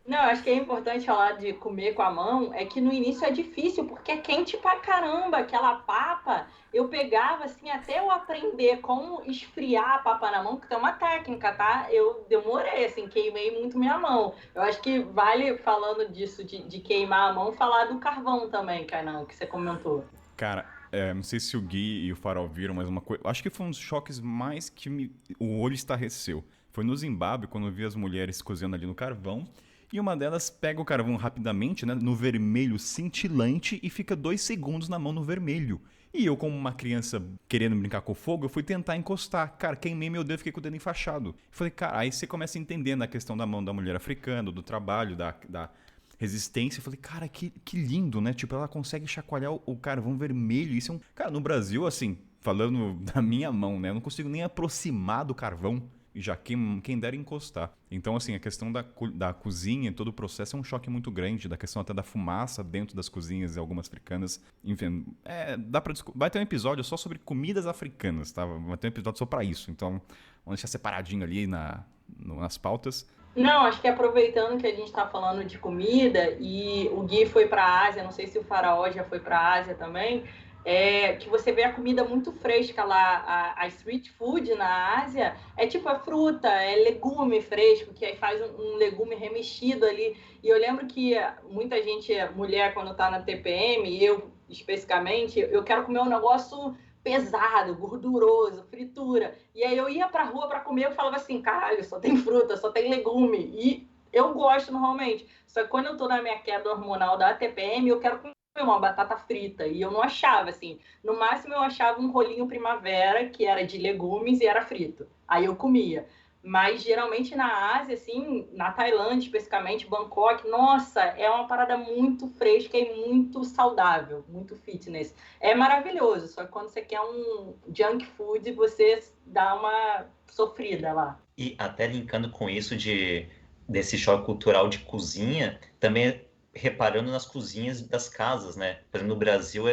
Não, acho que é importante falar de comer com a mão, é que no início é difícil, porque é quente pra caramba, aquela papa, eu pegava assim, até eu aprender como esfriar a papa na mão, que tem uma técnica, tá? Eu demorei, assim, queimei muito minha mão. Eu acho que vale, falando disso, de queimar a mão, falar do carvão também, Kainan, que você comentou. Cara, não sei se o Gui e o Farol viram, mas uma coisa... Acho que foi um dos choques mais que o olho estarreceu. Foi no Zimbábue, quando eu vi as mulheres cozinhando ali no carvão, e uma delas pega o carvão rapidamente, né, no vermelho cintilante, e fica 2 segundos na mão no vermelho. E eu, como uma criança querendo brincar com o fogo, eu fui tentar encostar. Cara, queimei meu dedo, fiquei com o dedo enfaixado. Falei, cara, aí você começa a entender na questão da mão da mulher africana, do trabalho, da resistência. Eu falei, cara, que lindo, né? Tipo, ela consegue chacoalhar o carvão vermelho. Isso é um... Cara, no Brasil, assim, falando da minha mão, né? Eu não consigo nem aproximar do carvão. E já quem dera encostar. Então, assim, a questão da cozinha, todo o processo é um choque muito grande, da questão até da fumaça dentro das cozinhas de algumas africanas. Enfim, vai ter um episódio só sobre comidas africanas, tá? Vai ter um episódio só pra isso. Então, vamos deixar separadinho ali nas pautas. Não, acho que aproveitando que a gente está falando de comida e o Gui foi para a Ásia, não sei se o Faraó já foi para a Ásia também, que você vê a comida muito fresca lá, a street food na Ásia, tipo fruta, legume fresco, que aí faz um legume remexido ali. E eu lembro que muita gente, mulher, quando está na TPM, eu especificamente, eu quero comer um negócio pesado, gorduroso, fritura. E aí eu ia pra rua pra comer, eu falava assim, caralho, só tem fruta, só tem legume. E eu gosto normalmente. Só que quando eu tô na minha queda hormonal da TPM, eu quero comer uma batata frita. E eu não achava, assim. No máximo eu achava um rolinho primavera, que era de legumes e era frito. Aí eu comia. Mas geralmente na Ásia, assim, na Tailândia especificamente, Bangkok, nossa, é uma parada muito fresca e muito saudável, muito fitness. É maravilhoso, só que quando você quer um junk food, você dá uma sofrida lá. E até linkando com isso desse choque cultural de cozinha, também reparando nas cozinhas das casas, né? Por exemplo, no Brasil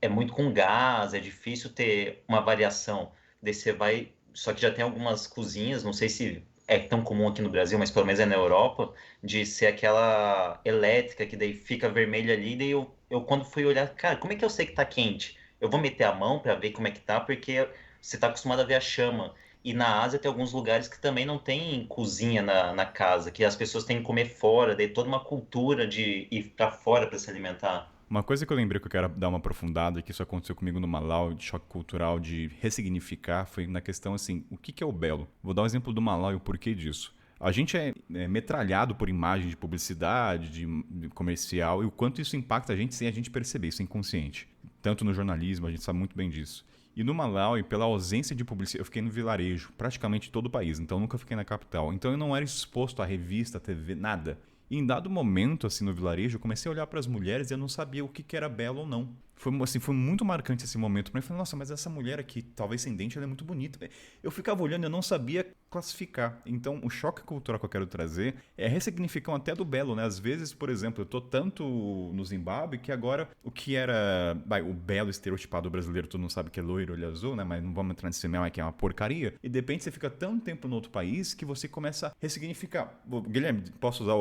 é muito com gás, é difícil ter uma variação. Daí você vai... Só que já tem algumas cozinhas, não sei se é tão comum aqui no Brasil, mas pelo menos é na Europa, de ser aquela elétrica que daí fica vermelha ali, daí eu quando fui olhar, cara, como é que eu sei que tá quente? Eu vou meter a mão para ver como é que tá, porque você tá acostumado a ver a chama. E na Ásia tem alguns lugares que também não tem cozinha na casa, que as pessoas têm que comer fora, daí toda uma cultura de ir para fora para se alimentar. Uma coisa que eu lembrei que eu quero dar uma aprofundada, que isso aconteceu comigo no Malau, de choque cultural, de ressignificar, foi na questão assim, o que é o belo? Vou dar um exemplo do Malau e o porquê disso. A gente é metralhado por imagem de publicidade, de comercial, e o quanto isso impacta a gente sem a gente perceber, isso é inconsciente. Tanto no jornalismo, a gente sabe muito bem disso. E no Malawi, pela ausência de publicidade, eu fiquei no vilarejo, praticamente todo o país, então eu nunca fiquei na capital. Então eu não era exposto à revista, à TV, nada. E em dado momento, assim, no vilarejo, eu comecei a olhar para as mulheres e eu não sabia o que era belo ou não. Foi muito marcante esse momento para mim. Eu falei, nossa, mas essa mulher aqui, talvez sem dente, ela é muito bonita. Eu ficava olhando e eu não sabia classificar. Então, o choque cultural que eu quero trazer é a ressignificação até do belo, né? Às vezes, por exemplo, eu tô tanto no Zimbábue que agora o que era o belo estereotipado brasileiro, todo mundo sabe que é loiro, olho azul, né? Mas não vamos entrar nesse mel, que é uma porcaria. E de repente você fica tanto tempo no outro país que você começa a ressignificar. Guilherme, posso usar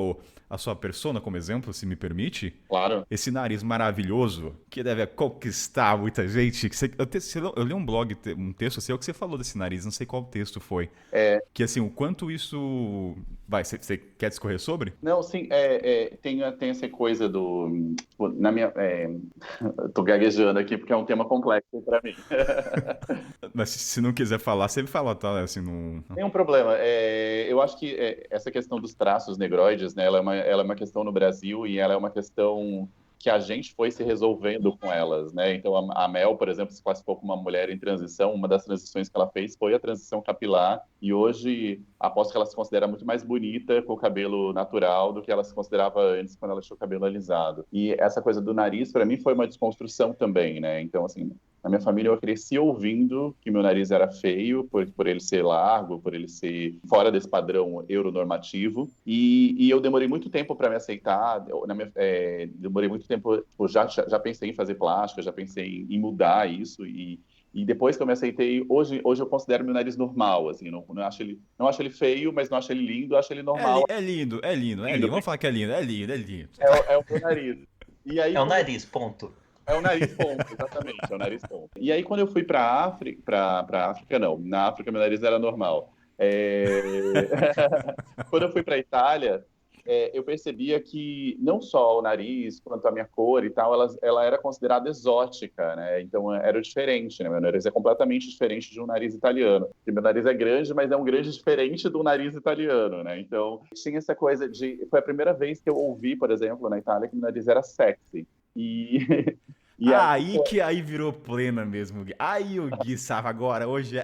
a sua persona como exemplo, se me permite? Claro. Esse nariz maravilhoso que deve conquistar muita gente. Eu li um blog, um texto seu que você falou desse nariz, não sei qual texto foi. Que assim, o quanto isso... Você quer discorrer sobre? Não, sim, tem essa coisa do... Tipo, tô gaguejando aqui porque é um tema complexo para mim. Mas se não quiser falar, você fala, tá? Assim, não... Tem um problema. Eu acho que essa questão dos traços negroides, né, ela é uma questão no Brasil e ela é uma questão que a gente foi se resolvendo com elas, né? Então, a Mel, por exemplo, se classificou como uma mulher em transição. Uma das transições que ela fez foi a transição capilar. E hoje, aposto que ela se considera muito mais bonita com o cabelo natural do que ela se considerava antes, quando ela tinha o cabelo alisado. E essa coisa do nariz, para mim, foi uma desconstrução também, né? Então, assim, na minha família, eu cresci ouvindo que meu nariz era feio, por ele ser largo, por ele ser fora desse padrão euronormativo. E eu demorei muito tempo para me aceitar. Demorei muito tempo, tipo, já pensei em fazer plástica, já pensei em mudar isso. E depois que eu me aceitei, hoje eu considero meu nariz normal, assim, não acho ele feio, mas não acho ele lindo, acho ele normal. É lindo. Vamos falar que é lindo. É o meu nariz. E aí, É o nariz, ponto. É o nariz ponto, exatamente, é o nariz ponto. E aí, quando eu fui para África, não, na África meu nariz era normal. Quando eu fui para Itália, eu percebia que não só o nariz, quanto a minha cor e tal, ela era considerada exótica, né? Então era diferente, né? Meu nariz é completamente diferente de um nariz italiano. Porque meu nariz é grande, mas é um grande diferente do nariz italiano, né? Então tinha essa coisa de... Foi a primeira vez que eu ouvi, por exemplo, na Itália, que meu nariz era sexy. E aí virou plena mesmo. Aí o Gui sabe agora, hoje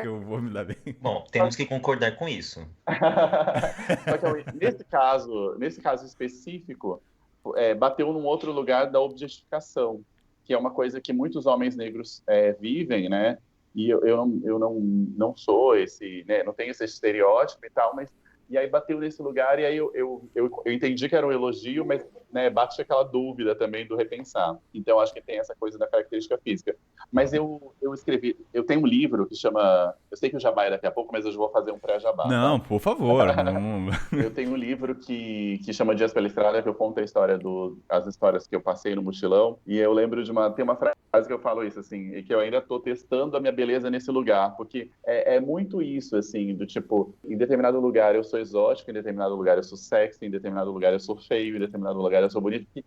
que eu vou me dar bem. Bom, temos que concordar com isso. Só que nesse caso específico, bateu num outro lugar da objetificação, que é uma coisa que muitos homens negros vivem, né? E eu não sou esse, né? Não tenho esse estereótipo e tal, mas e aí bateu nesse lugar e aí eu entendi que era um elogio, mas, né, bate aquela dúvida também do repensar. Então acho que tem essa coisa da característica física. Mas eu tenho um livro que chama, eu sei que o jabá é daqui a pouco, mas eu já vou fazer um pré-jabá. Não, tá? por favor. Não... Eu tenho um livro que chama Dias pela Estrada, que eu conto a história as histórias que eu passei no mochilão, e eu lembro tem uma frase que eu falo isso, assim, e que eu ainda estou testando a minha beleza nesse lugar, porque é muito isso, assim, do tipo, em determinado lugar eu sou exótico, em determinado lugar eu sou sexy, em determinado lugar eu sou feio, em determinado lugar eu sou bonito, porque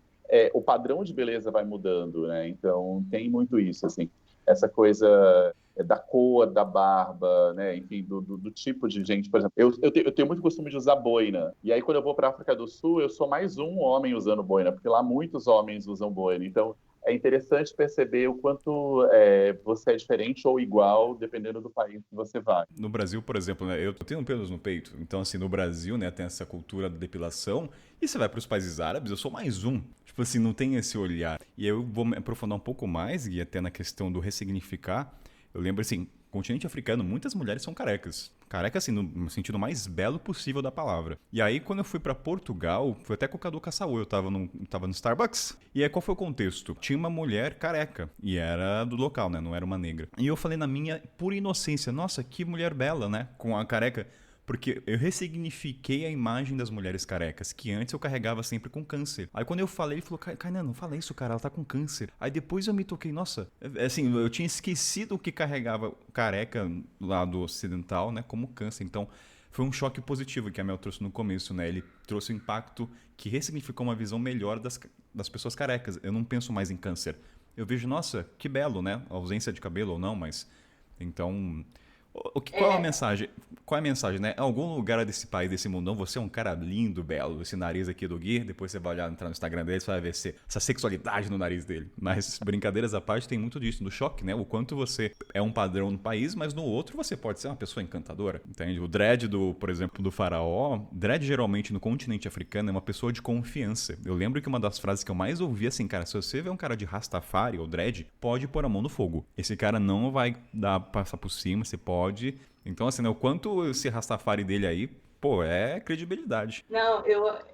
o padrão de beleza vai mudando, né? Então tem muito isso, assim, essa coisa da cor, da barba, né? Enfim, do tipo de gente. Por exemplo, eu tenho muito costume de usar boina, e aí quando eu vou para a África do Sul, eu sou mais um homem usando boina, porque lá muitos homens usam boina, então é interessante perceber o quanto você é diferente ou igual, dependendo do país que você vai. No Brasil, por exemplo, né, eu tenho pelos no peito. Então, assim, no Brasil, né, tem essa cultura da depilação. E você vai para os países árabes, eu sou mais um. Tipo assim, não tem esse olhar. E eu vou me aprofundar um pouco mais, e até na questão do ressignificar. Eu lembro, assim, continente africano, muitas mulheres são carecas. Careca, assim, no sentido mais belo possível da palavra. E aí, quando eu fui pra Portugal, foi até com o Cadu Caçaú, eu tava no Starbucks. E aí, qual foi o contexto? Tinha uma mulher careca, e era do local, né? Não era uma negra. E eu falei na minha pura inocência, nossa, que mulher bela, né? Com a careca. Porque eu ressignifiquei a imagem das mulheres carecas, que antes eu carregava sempre com câncer. Aí quando eu falei, ele falou, Kainan, não fala isso, cara, ela tá com câncer. Aí depois eu me toquei, nossa, assim, eu tinha esquecido o que carregava careca lá do ocidental, né, como câncer. Então, foi um choque positivo que a Mel trouxe no começo, né? Ele trouxe um impacto que ressignificou uma visão melhor das pessoas carecas. Eu não penso mais em câncer. Eu vejo, nossa, que belo, né? A ausência de cabelo ou não, mas... Então... Qual é a mensagem? Qual é a mensagem, né? Em algum lugar desse país, desse mundão, você é um cara lindo, belo. Esse nariz aqui do Gui, depois você vai olhar, entrar no Instagram dele, você vai ver essa sexualidade no nariz dele. Mas, brincadeiras à parte, tem muito disso, do choque, né? O quanto você é um padrão no país, mas no outro você pode ser uma pessoa encantadora, entende? O dread, por exemplo, do faraó, dread geralmente no continente africano é uma pessoa de confiança. Eu lembro que uma das frases que eu mais ouvi assim, cara, se você vê um cara de Rastafari ou dread, pode pôr a mão no fogo. Esse cara não vai passar por cima, você pode. Então, assim, né, o quanto esse Rastafari dele aí, pô, é credibilidade. Não,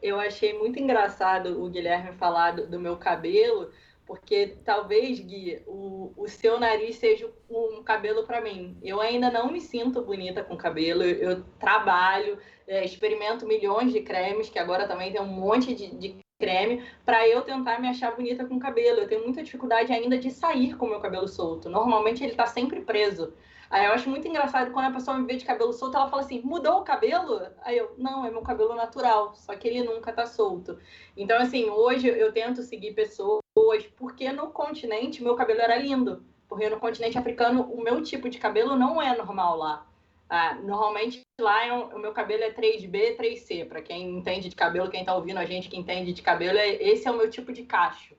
eu achei muito engraçado o Guilherme falar do meu cabelo, porque talvez, Gui, o seu nariz seja um cabelo para mim. Eu ainda não me sinto bonita com cabelo, eu trabalho, experimento milhões de cremes, que agora também tem um monte de creme, para eu tentar me achar bonita com cabelo. Eu tenho muita dificuldade ainda de sair com o meu cabelo solto. Normalmente ele tá sempre preso. Aí eu acho muito engraçado quando a pessoa me vê de cabelo solto, ela fala assim, mudou o cabelo? Aí eu, não, é meu cabelo natural, só que ele nunca tá solto. Então, assim, hoje eu tento seguir pessoas, porque no continente meu cabelo era lindo. Porque no continente africano o meu tipo de cabelo não é normal lá. Normalmente lá o meu cabelo é 3B, 3C. Para quem entende de cabelo, quem tá ouvindo a gente que entende de cabelo, esse é o meu tipo de cacho.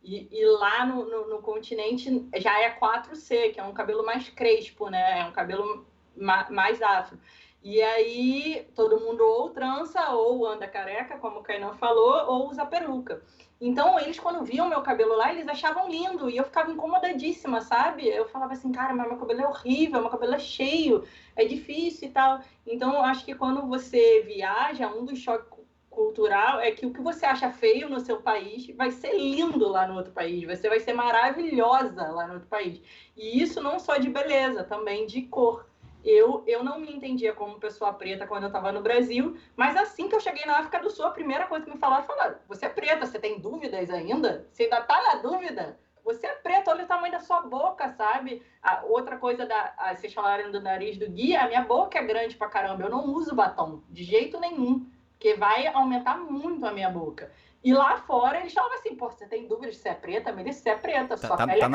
E lá no continente já é 4C, que é um cabelo mais crespo, né? É um cabelo mais afro. E aí todo mundo ou trança, ou anda careca, como o Kainan falou, ou usa peruca. Então eles, quando viam meu cabelo lá, eles achavam lindo. E eu ficava incomodadíssima, sabe? Eu falava assim, cara, mas meu cabelo é horrível, meu cabelo é cheio, é difícil e tal. Então eu acho que quando você viaja, um dos choques cultural é que o que você acha feio no seu país vai ser lindo lá no outro país, você vai ser maravilhosa lá no outro país. E isso não só de beleza, também de cor. Eu não me entendia como pessoa preta quando eu estava no Brasil, mas assim que eu cheguei na África do Sul, a primeira coisa que me falaram, você é preta, você tem dúvidas ainda? Você ainda tá na dúvida? Você é preta, olha o tamanho da sua boca, sabe? Outra coisa, vocês falaram do nariz do Gui, a minha boca é grande pra caramba, eu não uso batom, de jeito nenhum. Porque vai aumentar muito a minha boca. E lá fora eles falavam assim, pô, você tem dúvidas se é preta? Melissa, você é preta, sua pele tá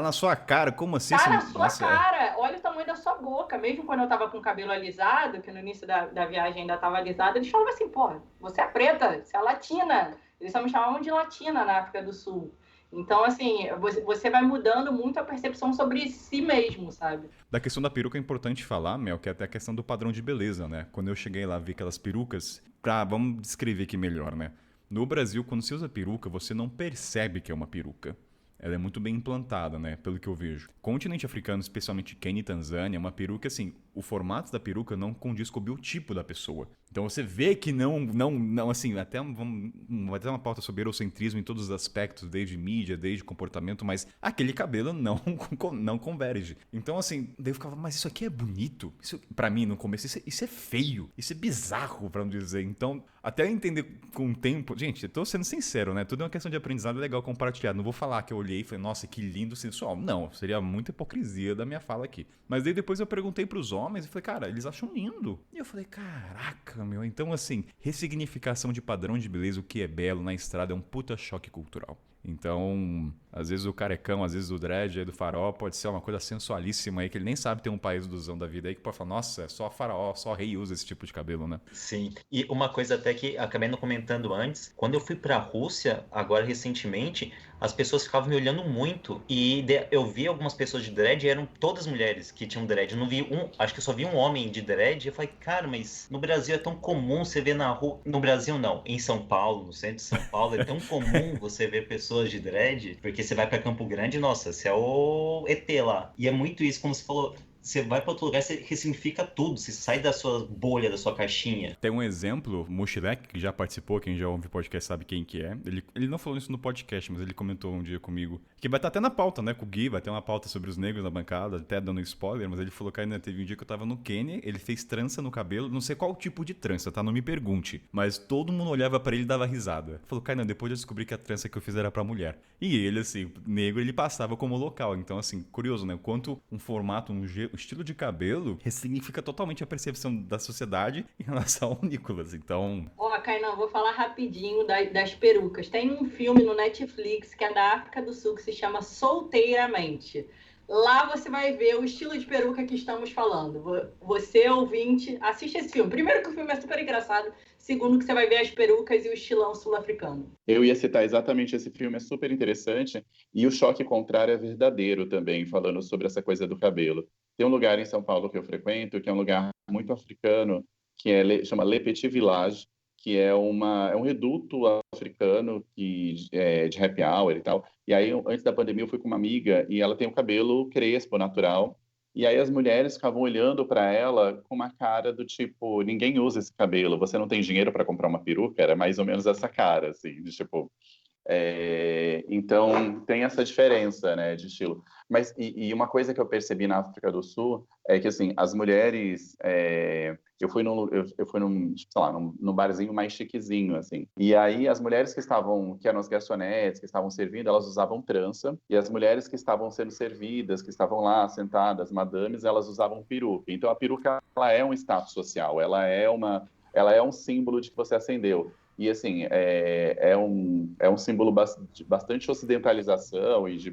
na sua cara, como assim? Tá na sua cara, olha o tamanho da sua boca. Mesmo quando eu tava com o cabelo alisado, que no início da viagem ainda tava alisado, eles falavam assim, pô, você é preta, você é latina. Eles só me chamavam de latina na África do Sul. Então, assim, você vai mudando muito a percepção sobre si mesmo, sabe? Da questão da peruca é importante falar, Mel, que é até a questão do padrão de beleza, né? Quando eu cheguei lá, vi aquelas perucas, vamos descrever aqui melhor, né? No Brasil, quando você usa peruca, você não percebe que é uma peruca. Ela é muito bem implantada, né? Pelo que eu vejo. Continente africano, especialmente Quênia e Tanzânia, é uma peruca, assim, o formato da peruca não condiz com o biotipo da pessoa. Então você vê que não assim, até vai ter uma pauta sobre eurocentrismo em todos os aspectos, desde mídia, desde comportamento, mas aquele cabelo não converge. Então, assim, daí eu ficava, mas isso aqui é bonito? Isso, pra mim, no começo, isso é feio, isso é bizarro, pra não dizer. Então, até eu entender com o tempo, gente, eu tô sendo sincero, né? Tudo é uma questão de aprendizado legal compartilhado. Não vou falar que eu olhei e falei, nossa, que lindo, sensual. Não, seria muita hipocrisia da minha fala aqui. Mas daí depois eu perguntei pros homens e falei, cara, eles acham lindo. E eu falei, caraca, meu. Então, assim, ressignificação de padrão de beleza, o que é belo na estrada é um puta choque cultural. Então, às vezes o carecão, às vezes o dread aí do faraó pode ser uma coisa sensualíssima aí, que ele nem sabe ter um país ilusão da vida aí, que pode falar, nossa, é só faraó, só rei usa esse tipo de cabelo, né? Sim, e uma coisa até que acabei não comentando antes, quando eu fui pra Rússia, agora recentemente, as pessoas ficavam me olhando muito, e eu vi algumas pessoas de dread, e eram todas mulheres que tinham dread, eu não vi acho que eu só vi um homem de dread, e eu falei, cara, mas no Brasil é tão comum você ver na rua, no Brasil não, em São Paulo, no centro de São Paulo, é tão comum você ver pessoas de dread, porque você vai pra Campo Grande, nossa, você é o ET lá. E é muito isso, como você falou, você vai para outro lugar, você ressignifica tudo, você sai da sua bolha, da sua caixinha. Tem um exemplo, Mushirek, que já participou, quem já ouve o podcast sabe quem que é. Ele não falou isso no podcast, mas ele comentou um dia comigo, que vai estar até na pauta, né, com o Gui, vai ter uma pauta sobre os negros na bancada, até dando spoiler, mas ele falou que ainda teve um dia que eu tava no Quênia, ele fez trança no cabelo, não sei qual tipo de trança, tá? Não me pergunte, mas todo mundo olhava pra ele e dava risada. Falou, Kainan, depois eu descobri que a trança que eu fiz era pra mulher. E ele, assim, negro, ele passava como local, então, assim, curioso, né, o quanto um formato, um estilo de cabelo ressignifica totalmente a percepção da sociedade em relação ao Nicolas, então... Ó, Kainan, vou falar rapidinho das perucas. Tem um filme no Netflix que é da África do Sul que se chama Solteiramente. Lá você vai ver o estilo de peruca que estamos falando. Você, ouvinte, assiste esse filme. Primeiro que o filme é super engraçado. Segundo que você vai ver as perucas e o estilão sul-africano. Eu ia citar exatamente esse filme, é super interessante. E o choque contrário é verdadeiro também, falando sobre essa coisa do cabelo. Tem um lugar em São Paulo que eu frequento, que é um lugar muito africano, que chama Le Petit Village, que é um reduto africano de happy hour e tal. E aí, antes da pandemia, eu fui com uma amiga e ela tem o cabelo crespo, natural. E aí as mulheres ficavam olhando para ela com uma cara do tipo, ninguém usa esse cabelo, você não tem dinheiro para comprar uma peruca? Era mais ou menos essa cara, assim, de tipo... Então, tem essa diferença, né, de estilo. Mas, e uma coisa que eu percebi na África do Sul é que, assim, as mulheres... eu fui num, sei lá, num barzinho mais chiquezinho, assim. E aí, as mulheres que eram as garçonetes, que estavam servindo, elas usavam trança. E as mulheres que estavam sendo servidas, que estavam lá sentadas, madames, elas usavam peruca. Então, a peruca, ela é um status social. Ela é um símbolo de que você ascendeu. E, assim, é um símbolo de bastante ocidentalização e de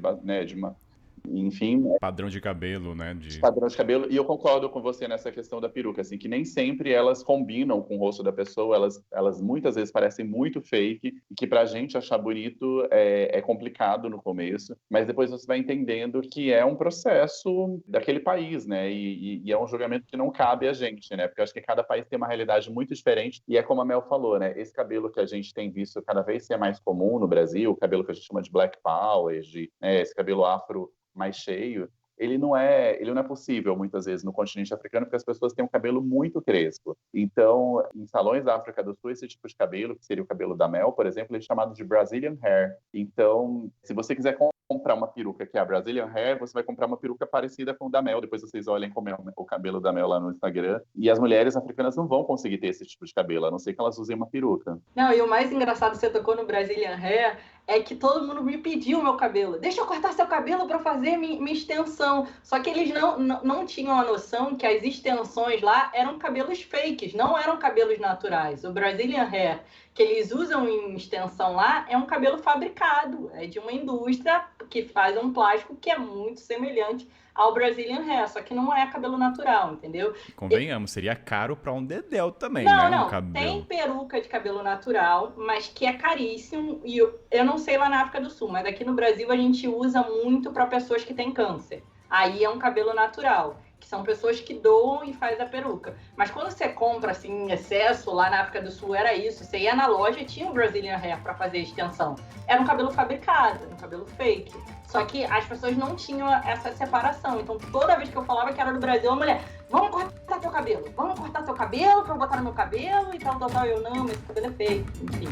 uma... Enfim... Padrão de cabelo, né? Padrão de cabelo. E eu concordo com você nessa questão da peruca, assim, que nem sempre elas combinam com o rosto da pessoa, elas muitas vezes parecem muito fake, e que pra gente achar bonito é complicado no começo, mas depois você vai entendendo que é um processo daquele país, né? E é um julgamento que não cabe a gente, né? Porque eu acho que cada país tem uma realidade muito diferente, e é como a Mel falou, né? Esse cabelo que a gente tem visto cada vez ser mais comum no Brasil, o cabelo que a gente chama de Black Power, esse cabelo afro mais cheio, ele não é possível muitas vezes no continente africano porque as pessoas têm um cabelo muito crespo. Então, em salões da África do Sul, esse tipo de cabelo, que seria o cabelo da Mel, por exemplo, ele é chamado de Brazilian Hair. Então, se você quiser comprar uma peruca que é a Brazilian Hair, você vai comprar uma peruca parecida com o da Mel. Depois vocês olhem como é o cabelo da Mel lá no Instagram. E as mulheres africanas não vão conseguir ter esse tipo de cabelo, a não ser que elas usem uma peruca. Não, e o mais engraçado, você tocou no Brazilian Hair, é que todo mundo me pediu o meu cabelo. Deixa eu cortar seu cabelo para fazer minha extensão. Só que eles não tinham a noção que as extensões lá eram cabelos fakes, não eram cabelos naturais. O Brazilian Hair que eles usam em extensão lá é um cabelo fabricado, é de uma indústria que faz um plástico que é muito semelhante ao Brazilian Hair, só que não é cabelo natural, entendeu? Convenhamos, seria caro para um dedéu também, não, né? Não, cabelo. Tem peruca de cabelo natural, mas que é caríssimo, e eu não sei lá na África do Sul, mas aqui no Brasil a gente usa muito para pessoas que têm câncer. Aí é um cabelo natural, que são pessoas que doam e faz a peruca. Mas quando você compra assim em excesso, lá na África do Sul era isso, você ia na loja e tinha um Brazilian Hair para fazer extensão. Era um cabelo fabricado, um cabelo fake. Só que as pessoas não tinham essa separação. Então, toda vez que eu falava que era do Brasil, a mulher, vamos cortar teu cabelo pra eu botar no meu cabelo e tal. Eu, não, mas esse cabelo é fake. Enfim.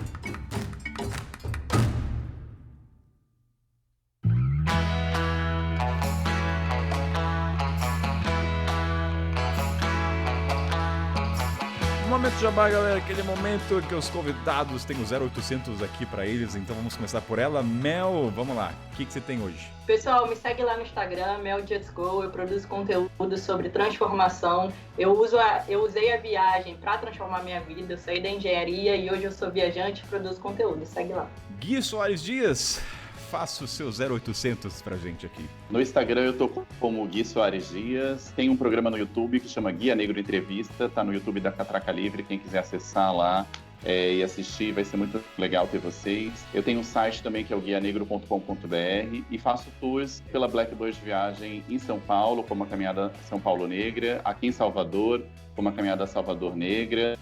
Momento Jabá, galera, aquele momento que os convidados têm o 0800 aqui pra eles, então vamos começar por ela. Mel, vamos lá, o que você tem hoje? Pessoal, me segue lá no Instagram, MelJustGo, eu produzo conteúdo sobre transformação. Eu usei a viagem para transformar minha vida, eu saí da engenharia e hoje eu sou viajante e produzo conteúdo, segue lá. Gui Soares Dias, faça o seu 0800 pra gente aqui. No Instagram eu tô como Gui Soares Dias, tem um programa no YouTube que chama Guia Negro Entrevista, tá no YouTube da Catraca Livre, quem quiser acessar lá, e assistir, vai ser muito legal ter vocês. Eu tenho um site também que é o guianegro.com.br e faço tours pela Black Boys Viagem em São Paulo, como a Caminhada São Paulo Negra, aqui em Salvador, como a Caminhada Salvador Negra,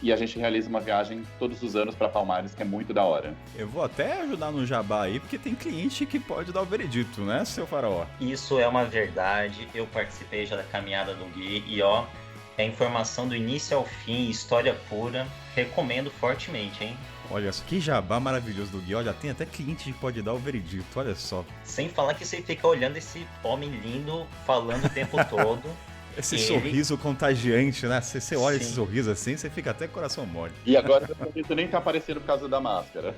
e a gente realiza uma viagem todos os anos para Palmares, que é muito da hora. Eu vou até ajudar no jabá aí, porque tem cliente que pode dar o veredito, né, seu Faraó? Isso é uma verdade, eu participei já da Caminhada do Gui e ó, é informação do início ao fim, história pura, recomendo fortemente, hein? Olha, que jabá maravilhoso do Gui, olha, tem até cliente que pode dar o veredito, olha só. Sem falar que você fica olhando esse homem lindo, falando o tempo todo. Esse sorriso contagiante, né? Você olha Sim. esse sorriso assim, você fica até coração mole. E agora meu sorriso nem tá aparecendo por causa da máscara.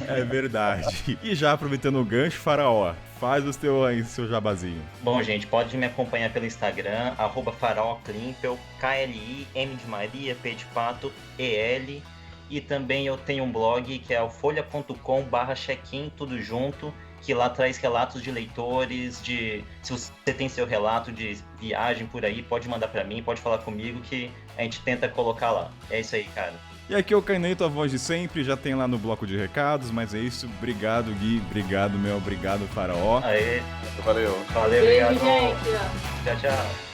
É verdade. E já aproveitando o gancho, Faraó, faz o seu jabazinho. Bom, gente, pode me acompanhar pelo Instagram, @faraoklimpel, KLIM de Maria, P de Pato, EL. E também eu tenho um blog que é o folha.com/check-in, tudo junto, que lá traz relatos de leitores, se você tem seu relato de viagem por aí, pode mandar pra mim, pode falar comigo que a gente tenta colocar lá. É isso aí, cara. E aqui é o Kainan, a voz de sempre, já tem lá no bloco de recados, mas é isso. Obrigado, Gui. Obrigado, obrigado, Faraó. Aê, Valeu. valeu, Beijo, obrigado. gente. Tchau, tchau.